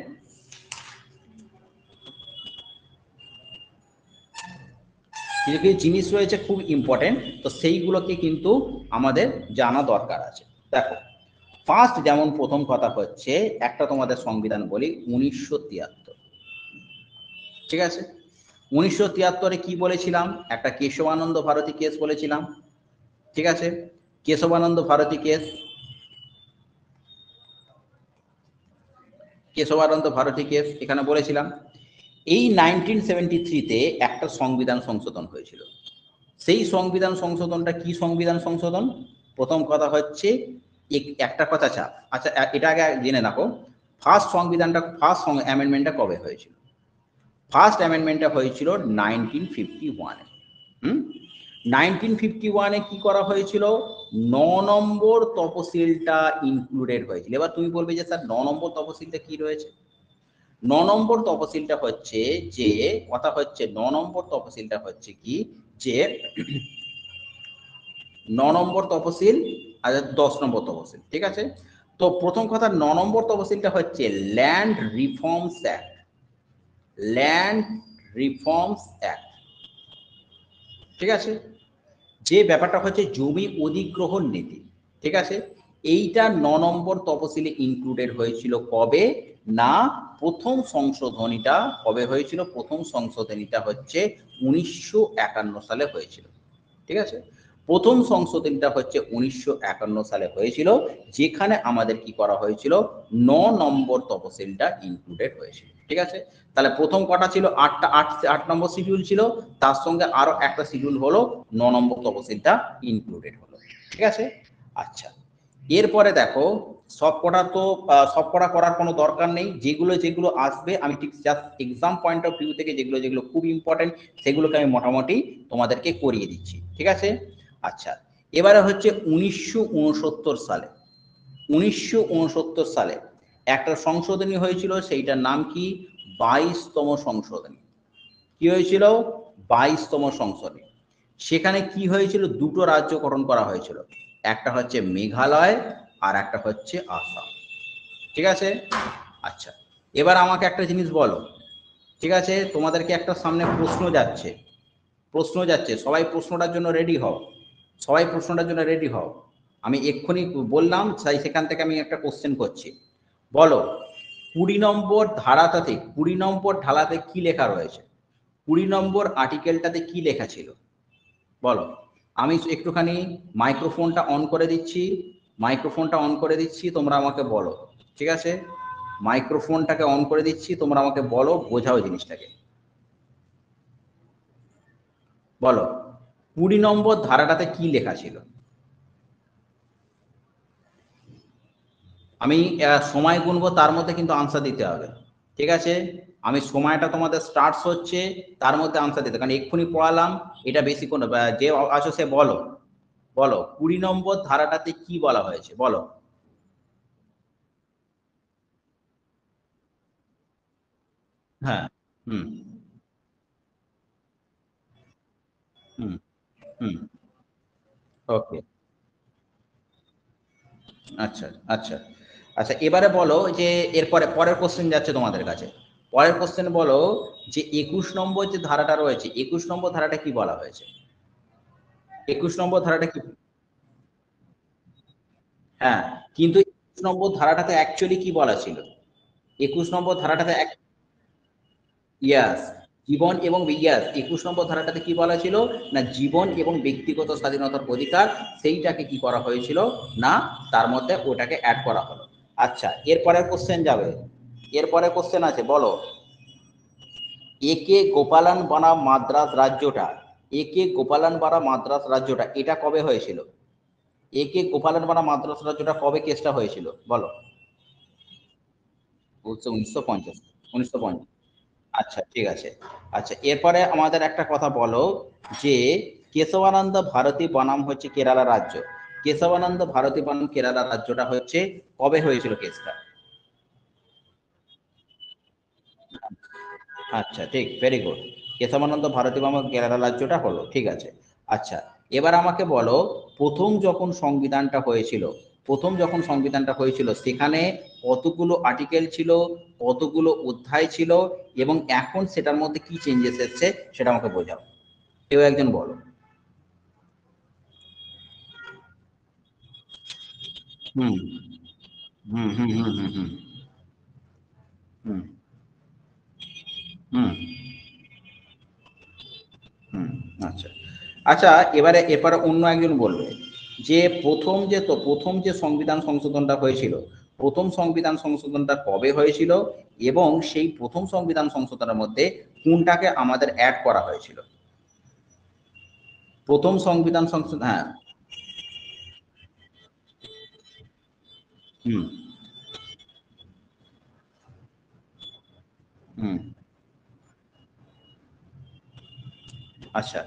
কিছু কিছু জিনিস রয়েছে খুব ইম্পর্টেন্ট, তো সেইগুলোকে কিন্তু আমাদের জানা দরকার আছে। দেখো, ফার্স্ট যেমন প্রথম কথা হচ্ছে, একটা তোমাদের সংবিধান বলি, 1973, ঠিক আছে। 1973-এ কি বলেছিলাম, একটা কেশবানন্দ ভারতী কেস বলেছিলাম, ঠিক আছে, কেশবানন্দ ভারতী কেস, কেশবানন্দ ভারতী কেস এখানে বলেছিলাম। এই 1973-তে একটা সংবিধান সংশোধন হয়েছিল। সেই সংবিধান সংশোধনটা কি সংবিধান সংশোধন, প্রথম কথা হচ্ছে, একটা কথা চাপ, আচ্ছা এটা আগে জেনে রাখো, ফার্স্ট সংবিধানটা, ফার্স্ট অ্যামেন্ডমেন্টটা কবে হয়েছিল। ফার্স্ট অ্যামেন্ডমেন্টটা হয়েছিল 1951-এ। 1951-এ কি করা হয়েছিল, 9 নম্বর তফসিলটা ইনক্লুডেড হয়েছিল। এবার তুমি বলবে যে স্যার 9 নম্বর তফসিলটা কি রয়েছে। 9 নম্বর তফসিলটা হচ্ছে, যে কথা হচ্ছে 9 নম্বর তফসিলটা হচ্ছে কি, যে 9 নম্বর তফসিল আর 10 নম্বর তফসিল, ঠিক আছে। তো প্রথম কথা, 9 নম্বর তফসিলটা হচ্ছে land reforms act, land reforms act, ঠিক আছে, যে ব্যাপারটা হচ্ছে জমি অধিগ্রহণ নীতি, ঠিক আছে। এইটা 9 নম্বর তফসিলে ইনক্লুডেড হয়েছিল কবে না, প্রথম সংশোধনীটা কবে হয়েছিল, প্রথম সংশোধনীটা হচ্ছে 1951 সালে হয়েছিল, ঠিক আছে। প্রথম সংশোধনীটা হচ্ছে 1951 সালে হয়েছিল, যেখানে আমাদের কি করা হয়েছিল, 9 নম্বর তফসিলটা ইনক্লুডেড হয়েছিল, ঠিক আছে। তাহলে প্রথম কটা ছিল, 8 নম্বর শিডিউল ছিল, তার সঙ্গে আরো একটা শিডিউল হলো 9 নম্বর তফসিলটা ইনক্লুডেড হলো, ঠিক আছে। আচ্ছা, এরপরে দেখো, সবকটা তো সবকটা করার কোনো দরকার নেই, যেগুলো যেগুলো আসবে আমি ঠিক just exam point of view থেকে যেগুলো যেগুলো খুব ইম্পর্টেন্ট সেগুলোকে আমি মোটামুটি তোমাদেরকে করিয়ে দিচ্ছি, ঠিক আছে। আচ্ছা, এবারে হচ্ছে 1969 সালে, 1969 সালে একটা সংশোধনী হয়েছিল, সেইটার নাম কি, 22তম সংশোধনী। কি হয়েছিল, 22তম সংশোধনী। সেখানে কি হয়েছিল, দুটো রাজ্য গঠন করা হয়েছিল, একটা হচ্ছে মেঘালয় আর একটা হচ্ছে আসাম, ঠিক আছে। আচ্ছা, এবার আমাকে একটা জিনিস বলো, ঠিক আছে, তোমাদেরকে একটা সামনে প্রশ্ন যাচ্ছে, প্রশ্ন যাচ্ছে, সবাই প্রশ্নটার জন্য রেডি হও, সবাই প্রশ্নটার জন্য রেডি হও। আমি এক্ষুনি বললাম, তাই সেখান থেকে আমি একটা কোশ্চেন করছি, বলো 20 নম্বর ধারাটাতে, 20 নম্বর ধারাতে কি লেখা রয়েছে, 20 নম্বর আর্টিকেলটাতে কি লেখা ছিল, বলো। আমি একটুখানি মাইক্রোফোনটা অন করে দিচ্ছি, মাইক্রোফোনটা অন করে দিচ্ছি, তোমরা আমাকে বলো, ঠিক আছে, মাইক্রোফোনটাকে অন করে দিচ্ছি, তোমরা আমাকে বলো, বোঝাও জিনিসটাকে, বলো 20 নম্বর ধারাটাতে কি লেখা ছিল। আমি সময় গুনবো, তার মধ্যে কিন্তু আনসার দিতে হবে, ঠিক আছে। আমি সময়টা তোমাদের স্টার্টস হচ্ছে, তার মধ্যে আনসার দিতে, কারণ এক্ষুনি পড়ালাম, এটা বেশি কোনো, যে আছো সে বলো, বলো 20 নম্বর ধারাটাতে কি বলা হয়েছে, বলো। হ্যাঁ, হুম, হুম। ওকে। আচ্ছা, আচ্ছা। আচ্ছা এবারে বলো যে এরপরে পরের কোয়েশ্চেন যাচ্ছে তোমাদের কাছে। পরের কোয়েশ্চেন বলো যে ২১ নম্বর যে ধারাটা রয়েছে, ২১ নম্বর ধারাটা কি বলা হয়েছে? ২১ নম্বর ধারাটা কি? হ্যাঁ, কিন্তু ২১ নম্বর ধারাটাতে অ্যাকচুয়ালি কি বলা ছিল? ২১ নম্বর ধারাটাতে ইয়াস, জীবন এবং ২১ নম্বর ধারাটাতে কি বলা ছিল? না জীবন এবং ব্যক্তিগত স্বাধীনতার অধিকার সেইটাকে কি করা হয়েছিল? না তার মধ্যে ওটাকে এড করা হলো। আচ্ছা, এরপরের কোয়েশ্চেন যাবে। এরপরের কোয়েশ্চেন আছে বলো, একে গোপালন বনাম মাদ্রাস রাজ্যটা, একে গোপালন বনাম মাদ্রাস রাজ্যটা এটা কবে হয়েছিল? একে গোপালন বনাম মাদ্রাস রাজ্যটা কবে কেসটা হয়েছিল? বলো। বলছে ১৯৫০, ১৯৫০। আচ্ছা ঠিক আছে। আচ্ছা এরপরে আমাদের একটা কথা বলো যে কেশবানন্দ ভারতী বনাম হচ্ছে কেরালা রাজ্য। কেশবানন্দ ভারতী বনাম কেরালা রাজ্যটা হচ্ছে কবে হয়েছিল কেসটা? আচ্ছা ঠিক, ভেরি গুড। কেশবানন্দ ভারতী বনাম কেরালা রাজ্যটা হলো, ঠিক আছে। আচ্ছা এবার আমাকে বলো, প্রথম যখন সংবিধানটা হয়েছিল, প্রথম যখন সংবিধানটা হয়েছিল সেখানে কতগুলো আর্টিকেল ছিল, কতগুলো অধ্যায় ছিল এবং এখন সেটার মধ্যে কি চেঞ্জেস এসেছে সেটা আমাকে বোঝাও। কেউ একজন বলো। হুম হুম হুম হুম হুম হুম হুম হুম হুম। আচ্ছা আচ্ছা, এবারে এরপরে অন্য একজন বলবে যে প্রথম যে সংবিধান সংশোধনটা হয়েছিল, প্রথম সংবিধান সংশোধনটা কবে হয়েছিল এবং সেই প্রথম সংবিধান সংশোধনের মধ্যে কোনটাকে আমাদের অ্যাড করা হয়েছিল? প্রথম সংবিধান সংশোধন, হ্যাঁ। হুম হুম। আচ্ছা,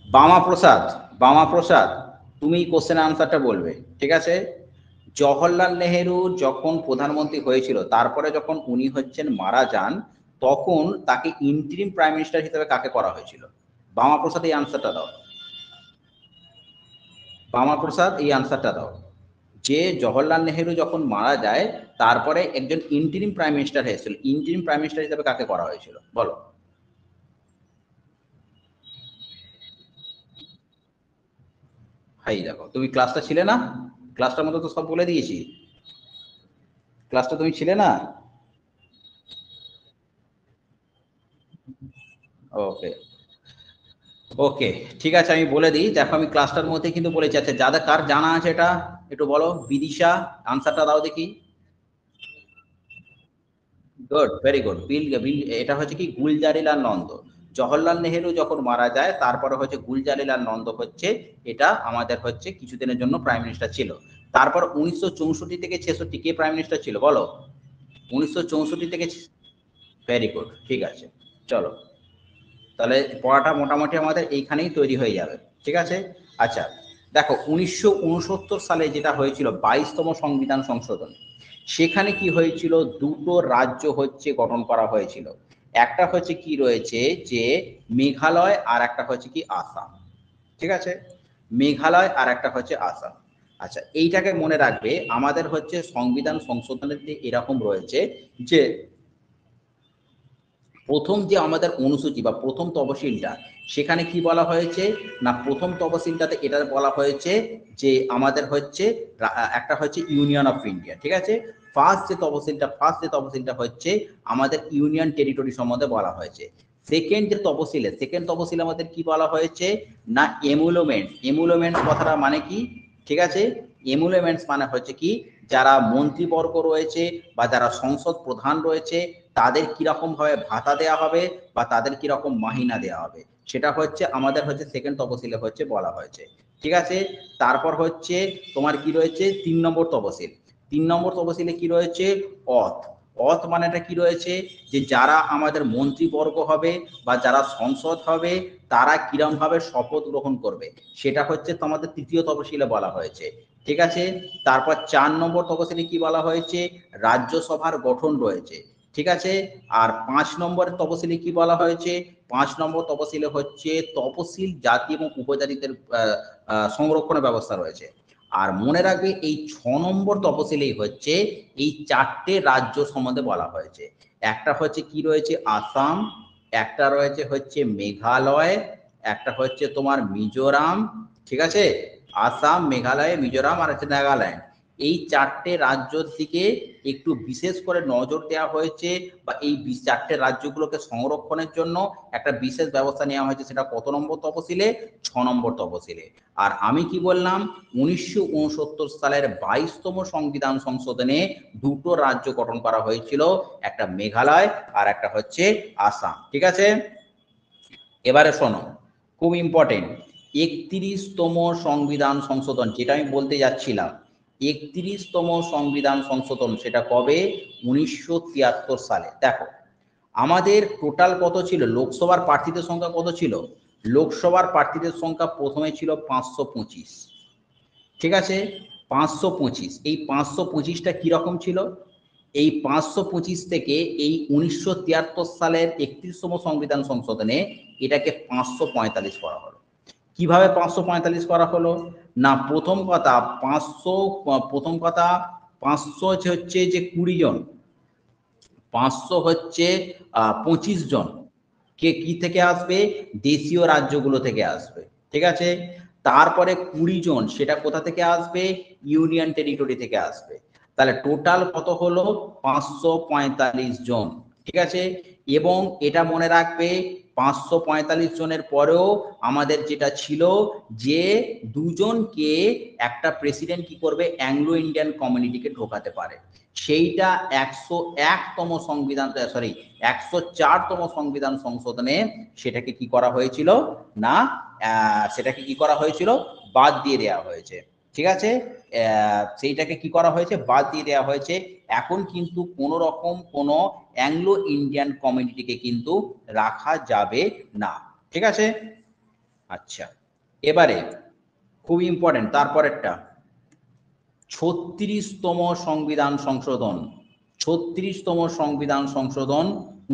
বামা প্রসাদ, বামা প্রসাদ, তুমি কোশ্চেন আনসারটা বলবে, ঠিক আছে? জওহরলাল নেহেরু যখন প্রধানমন্ত্রী হয়েছিল তারপরে যখন উনি হচ্ছেন মারা যান, তখন তাকে ইন্টারিম প্রাইম মিনিস্টার হিসেবে কাকে করা হয়েছিল? বামা প্রসাদ এই আনসারটা দাও। বামা প্রসাদ এই আনসারটা দাও যে জওহরলাল নেহেরু যখন মারা যায় তারপরে একজন ইন্টারিম প্রাইম মিনিস্টার হয়েছিল, ইন্টারিম প্রাইম মিনিস্টার হিসেবে কাকে করা হয়েছিল বলো? হাই দেখো, তুমি ক্লাসটা ছিলে না? ক্লাসটার মধ্যে তো সব বলে দিয়েছি। ক্লাসটা তুমি ছিলে না? ওকে, ওকে, ঠিক আছে আমি বলে দিই। দেখো আমি ক্লাসটার মধ্যে কিন্তু বলেছি। আচ্ছা যাদের কার জানা আছে এটা একটু বলো। বিদিশা, আনসারটা দাও দেখি। Good, very good. Bill bill এটা হচ্ছে কি গুলজারিলাল নন্দ। জওহরলাল নেহেরু যখন মারা যায় তারপরে হচ্ছে গুলজারিলাল নন্দ হচ্ছে এটা আমাদের হচ্ছে কিছুদিনের জন্য প্রাইম মিনিস্টার ছিল। তারপর ১৯৬৪ থেকে ৬৬ কে প্রাইম মিনিস্টার ছিল বলো? ১৯৬৪ থেকে, ভেরি গুড, ঠিক আছে। চলো, তাহলে পড়াটা মোটামুটি আমাদের এইখানেই তৈরি হয়ে যাবে, ঠিক আছে। আচ্ছা দেখো ১৯৬৯ সালে যেটা হয়েছিল ২২তম সংবিধান সংশোধন, সেখানে কি হয়েছিল, দুটো রাজ্য হচ্ছে গঠন করা হয়েছিল। একটা হচ্ছে কি রয়েছে যে মেঘালয় আর একটা হচ্ছে কি আসাম, ঠিক আছে। মেঘালয় আর একটা হচ্ছে আসাম। আচ্ছা এইটাকে মনে রাখবে, আমাদের হচ্ছে সংবিধান সংশোধনের যে এরকম রয়েছে যে প্রথম যে আমাদের অনুসূচি বা প্রথম তফসিলটা, সেখানে কি বলা হয়েছে না প্রথম তফসিলটাতে এটা বলা হয়েছে যে আমাদের হচ্ছে একটা হচ্ছে ইউনিয়ন অফ ইন্ডিয়া, ঠিক আছে। ফার্স্ট যে তফসিলটা হচ্ছে আমাদের ইউনিয়ন টেরিটরি সম্বন্ধে বলা হয়েছে। সেকেন্ড তফসিলে আমাদের কি বলা হয়েছে না এমুলোমেন্ট, এমুলোমেন্ট কথাটা মানে কি, ঠিক আছে। এমুলোমেন্টস মানে হচ্ছে কি যারা মন্ত্রীবর্গ রয়েছে বা যারা সংসদ প্রধান রয়েছে তাদের কিরকম ভাবে ভাতা দেওয়া হবে বা তাদের কিরকম মাহিনা দেওয়া হবে, সেটা হচ্ছে আমাদের হচ্ছে সেকেন্ড তফসিলে হচ্ছে বলা হয়েছে, ঠিক আছে। তারপর হচ্ছে তোমার কি রয়েছে ৩ নম্বর তফসিল। ৩ নম্বর তফসিলে কি রয়েছে অথ, অথ মানেটা কি রয়েছে যে যারা আমাদের মন্ত্রীবর্গ হবে বা যারা সংসদ হবে তারা কিরম ভাবে শপথ গ্রহণ করবে, সেটা হচ্ছে তোমাদের ৩য় তফসিলে বলা হয়েছে, ঠিক আছে। তারপর ৪ নম্বর তফসিলে কি বলা হয়েছে, রাজ্যসভার গঠন রয়েছে, ঠিক আছে। আর ৫ নম্বরের তফসিলে কি বলা হয়েছে, 5 নম্বর তপশিলে হচ্ছে তপশিল জাতি এবং উপজাতিদের সংরক্ষণের ব্যবস্থা রয়েছে। আর মনে রাখবে এই 6 নম্বর তপশিলেই হচ্ছে এই 4টে রাজ্য সম্বন্ধে বলা হয়েছে। একটা হচ্ছে কি রয়েছে আসাম, একটা রয়েছে হচ্ছে মেঘালয়, একটা হচ্ছে তোমার মিজোরাম, ঠিক আছে? আসাম, মেঘালয়, মিজোরাম আর হচ্ছে নাগাল্যান্ড। এই 4টে রাজ্যের দিকে একটু বিশেষ করে নজর দেওয়া হয়েছে, বা এই 4টে রাজ্যগুলোকে সংরক্ষণের জন্য একটা বিশেষ ব্যবস্থা নেওয়া হয়েছে। সেটা কত নম্বর তপশিলে? 6 নম্বর তপশিলে। আর আমি কি বললাম, 1969 সালের 22তম সংবিধান সংশোধনে 2টো রাজ্য গঠন করা হয়েছিল, একটা মেঘালয় আর একটা হচ্ছে আসাম, ঠিক আছে? এবারে শোনো, খুব ইম্পর্টেন্ট, 31তম সংবিধান সংশোধন, যেটা আমি বলতে যাচ্ছিলাম, 31তম সংবিধান সংশোধন সেটা কবে? 1973 সালে। দেখো আমাদের টোটাল কত ছিল? লোকসভার প্রার্থীদের সংখ্যা কত ছিল? লোকসভার প্রার্থীদের সংখ্যা প্রথমে ছিল 525, ঠিক আছে? 525, এই 525টা কিরকম ছিল? এই 525 থেকে এই 1973 সালের 31তম সংবিধান সংশোধনে এটাকে 545 করা হলো। কিভাবে 545 করা হলো? না, প্রথম কথা 500 হচ্ছে যে 20 জন, 500 হচ্ছে 25 জন কে কি থেকে আসবে? দেশীয় রাজ্যগুলো থেকে আসবে, ঠিক আছে? তারপরে 20 জন সেটা কোথা থেকে আসবে? ইউনিয়ন টেরিটরি থেকে আসবে। তাহলে টোটাল কত হলো? 545 জন, ঠিক আছে? এবং এটা মনে রাখবে 545 জনের পরেও আমাদের যেটা ছিল যে দুজনকে একটা প্রেসিডেন্ট কি করবে? অ্যাংলো ইন্ডিয়ান কমিউনিটিকে ঢোকাতে পারে। সেইটা 101তম সংবিধান, সরি 104তম সংবিধান সংশোধনে সেটাকে কি করা হয়েছিল? না সেটাকে কি করা হয়েছিল? বাদ দিয়ে দেওয়া হয়েছে, ঠিক আছে? সেইটাকে কি করা হয়েছে? বাদ দিয়ে দেওয়া হয়েছে। এখন কিন্তু কোনো রকম কোনো অ্যাংলো ইন্ডিয়ান কমিউনিটিকে কিন্তু রাখা যাবে না, ঠিক আছে? আচ্ছা, এবারে খুব ইম্পর্টেন্ট তারপরেরটা, 36তম সংবিধান সংশোধন। 36তম সংবিধান সংশোধন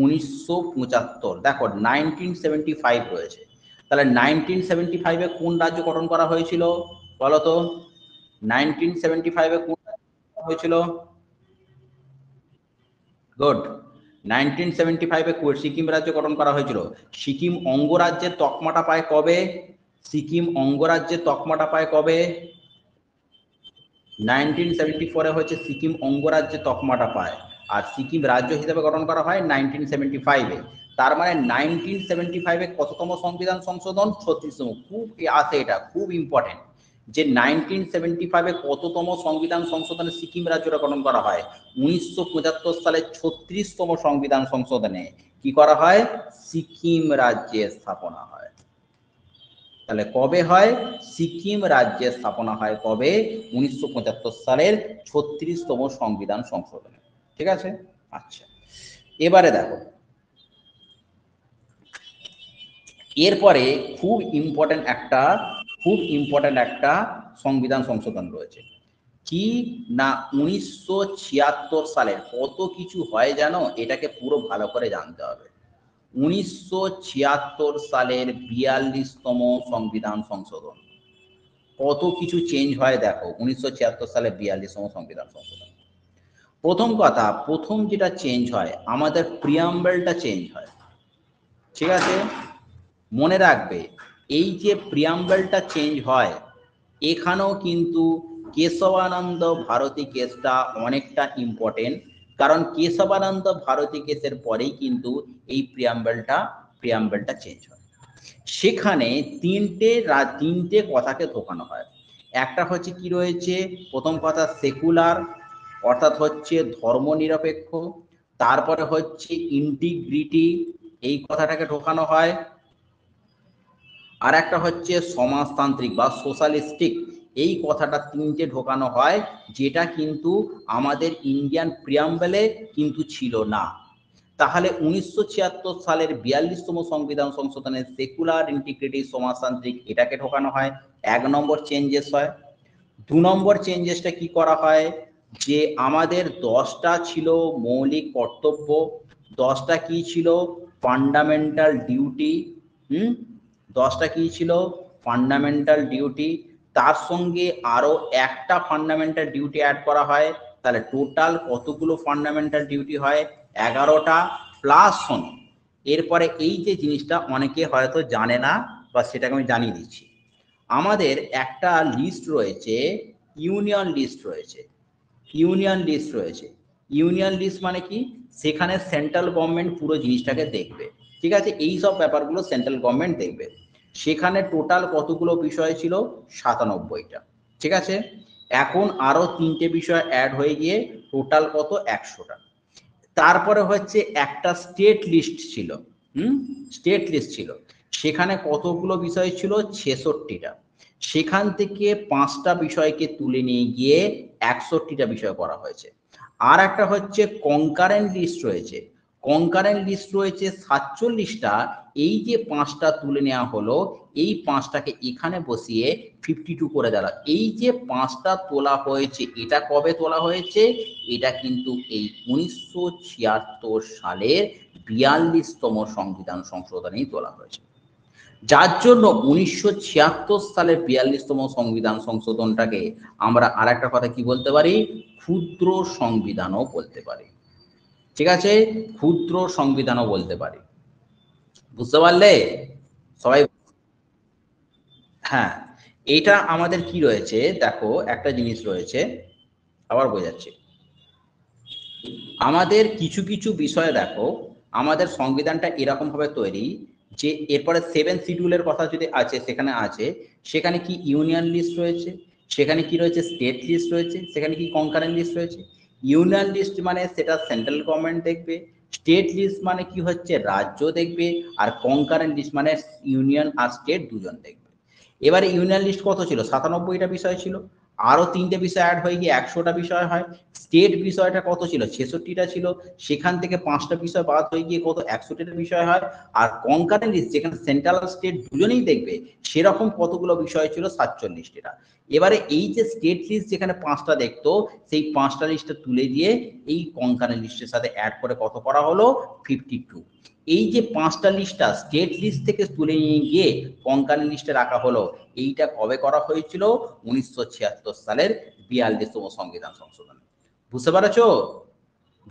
1975। দেখো 1975 রয়েছে, তাহলে 1975-এ কোন রাজ্য গঠন করা হয়েছিল বলতো? 1975-এ কোন রাজ্য গঠন হয়েছিল? গুড। 1975-এ সিকিম রাজ্য গঠন করা হয়েছিল। সিকিম অঙ্গরাজ্যের তকমাটা পায় কবে? সিকিম অঙ্গরাজ্যের তকমাটা পায় কবে? 1974-এ হচ্ছে সিকিম অঙ্গরাজ্যে তকমাটা পায়, আর সিকিম রাজ্য হিসেবে গঠন করা হয় 1975-এ। তার মানে 1975-এ কততম সংবিধান সংশোধন? 36তম। খুব আছে, এটা খুব ইম্পর্টেন্ট যে 1975-এ কততম সংবিধান সংশোধনে সিকিম রাজ্যটা গঠন করা হয়? 1975 সালে 36তম সংবিধান সংশোধনে কি করা হয়? সিকিম রাজ্যের স্থাপনা হয়। তাহলে কবে হয়? সিকিম রাজ্যের স্থাপনা হয় কবে? 1975 সালের 36তম সংবিধান সংশোধনে, ঠিক আছে? আচ্ছা, এবারে দেখো, এরপরে খুব ইম্পর্টেন্ট একটা সংবিধান সংশোধন রয়েছে। কি না, 1976 সালের কত কিছু হয় জানো? এটাকে পুরো ভালো করে জানতে হবে। 1976 সালের 42তম সংবিধান সংশোধন, কত কিছু চেঞ্জ হয় দেখো 1976 সালে 42তম সংবিধান সংশোধন। প্রথম কথা, প্রথম যেটা চেঞ্জ হয় আমাদের প্রিয়াম্বলটা চেঞ্জ হয়, ঠিক আছে? মনে রাখবে এই যে প্রিয়াম্বলটা চেঞ্জ হয়, এখানেও কিন্তু কেশবানন্দ ভারতী কেসটা অনেকটা ইম্পর্টেন্ট, কারণ কেশবানন্দ ভারতী কেসের পরেই কিন্তু এই প্রিয়াম্বলটা চেঞ্জ হয়। সেখানে তিনটে কথাকে ঢোকানো হয়। একটা হচ্ছে কি রয়েছে? প্রথম কথা সেকুলার, অর্থাৎ হচ্ছে ধর্মনিরপেক্ষ। তারপরে হচ্ছে ইন্টিগ্রিটি, এই কথাটাকে ঢোকানো হয়। আর একটা হচ্ছে সমাজতান্ত্রিক বা সোশ্যালিস্টিক, এই কথাটা তিনটে ঢোকানো হয়, যেটা কিন্তু আমাদের ইন্ডিয়ান প্রিয়াম্বলে কিন্তু ছিল না। তাহলে 1976 সালের 42তম সংবিধান সংশোধনে সেকুলার, ইন্টিগ্রিটি, সমাজতান্ত্রিক এটাকে ঢোকানো হয়। 1 নম্বর চেঞ্জেস হয়। 2 নম্বর চেঞ্জেসটা কি করা হয়? যে আমাদের 10টা ছিল মৌলিক কর্তব্য। 10টা কি ছিল? ফান্ডামেন্টাল ডিউটি, 10টা কি ছিল ফান্ডামেন্টাল ডিউটি, তার সঙ্গে আরো একটা ফান্ডামেন্টাল ডিউটি অ্যাড করা হয়, তাহলে টোটাল কতগুলো ফান্ডামেন্টাল ডিউটি হয় 11টা প্লাস শোনো। এরপরে এই যে জিনিসটা অনেকে হয়তো জানে না বা সেটাকে আমি জানিয়ে দিচ্ছি, আমাদের একটা লিস্ট রয়েছে, ইউনিয়ন লিস্ট রয়েছে, ইউনিয়ন লিস্ট রয়েছে। ইউনিয়ন লিস্ট মানে কি, সেখানে সেন্ট্রাল গভর্নমেন্ট পুরো জিনিসটাকে দেখবে, ঠিক আছে, এই সব ব্যাপারগুলো সেন্ট্রাল গভর্নমেন্ট দেখবে। সেখানে টোটাল কতগুলো বিষয় ছিল 97টা, ঠিক আছে। এখন আরো 3টে বিষয় অ্যাড হয়ে গিয়ে টোটাল কত 100টা। তারপরে হচ্ছে একটা স্টেট লিস্ট ছিল, স্টেট লিস্ট ছিল, সেখানে কতগুলো বিষয় ছিল 66টা। সেখান থেকে 5টা বিষয়কে তুলে নিয়ে গিয়ে 61টা বিষয় করা হয়েছে। আর একটা হচ্ছে কনকারেন্ট লিস্ট রয়েছে, কনকারেন্ট লিস্ট রয়েছে 47টা। এই যে 5টা তুলে নেওয়া হলো, এই 5টাকে এখানে বসিয়ে 52 করে দেওয়া। এই যে 5টা তোলা হয়েছে, এটা কবে তোলা হয়েছে, এটা কিন্তু এই 1976 সালের 42তম সংবিধান সংশোধনেই তোলা হয়েছে। যার জন্য 1976 সালের 42তম সংবিধান সংশোধনটাকে আমরা আর একটা কথা কি বলতে পারি, ক্ষুদ্র সংবিধানও বলতে পারি, ঠিক আছে, ক্ষুদ্র সংবিধানও বলতে পারি। বুঝতে পারলে সবাই? হ্যাঁ, এটা আমাদের কি রয়েছে দেখো, একটা জিনিস রয়েছে, আবার বোঝাচ্ছি। আমাদের কিছু কিছু বিষয়ে দেখো, আমাদের সংবিধানটা এরকম ভাবে তৈরি যে এরপরে 7 শিডিউলের কথা যদি আছে, সেখানে আছে, সেখানে কি ইউনিয়ন লিস্ট রয়েছে, সেখানে কি রয়েছে স্টেট লিস্ট রয়েছে, সেখানে কি কনকারেন্ট লিস্ট রয়েছে। ইউনিয়ন লিস্ট মানে সেটা সেন্ট্রাল গভর্নমেন্ট দেখবে, স্টেট লিস্ট মানে কি হচ্ছে রাজ্য দেখবে, আর কনকারেন্ট লিস্ট মানে ইউনিয়ন আর স্টেট দুজন দেখবে। এবারে ইউনিয়ন লিস্ট কত ছিল, 97টা বিষয় ছিল, আরো 3টে বিষয় অ্যাড হয়ে গিয়ে 100টা বিষয় হয়। স্টেট বিষয়টা কত ছিল, 66টা ছিল, সেখান থেকে 5টা বিষয় বাদ হয়ে গিয়ে কত 61টা বিষয় হয়। আর কনকারেন্ট লিস্ট যেখানে সেন্ট্রাল আর স্টেট দুজনেই দেখবে, সেরকম কতগুলো বিষয় ছিল 47টা। এবারে এই যে স্টেট লিস্ট যেখানে 5টা দেখতো, সেই 5টা লিস্টে তুলে দিয়ে এই কনকারেন্ট লিস্টের সাথে অ্যাড করে কত করা হলো 52। এই যে 5টা লিস্টটা স্টেট লিস্ট থেকে তুলে নিয়ে গিয়ে কনকারেন্ট লিস্টে রাখা হলো, এইটা কবে করা হয়েছিল, 1976 সালের 42তম সংবিধান সংশোধন। বুঝতে পারছো?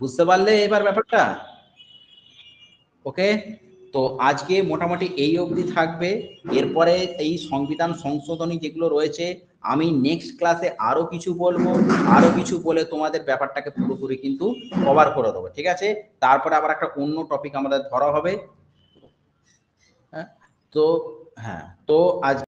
বুঝতে পারলে এবার ব্যাপারটা? ওকে, তো আজকে মোটামুটি এই অবধি থাকবে। এরপরে এই সংবিধান সংশোধনী যেগুলো রয়েছে, আমি নেক্সট ক্লাসে আরো কিছু বলবো, আরো কিছু বলে তোমাদের ব্যাপারটাকে পুরোপুরি কিন্তু কভার করে দেবো, ঠিক আছে। তারপরে আবার একটা অন্য টপিক আমাদের ধরা হবে। হ্যাঁ, তো হ্যাঁ, তো আজ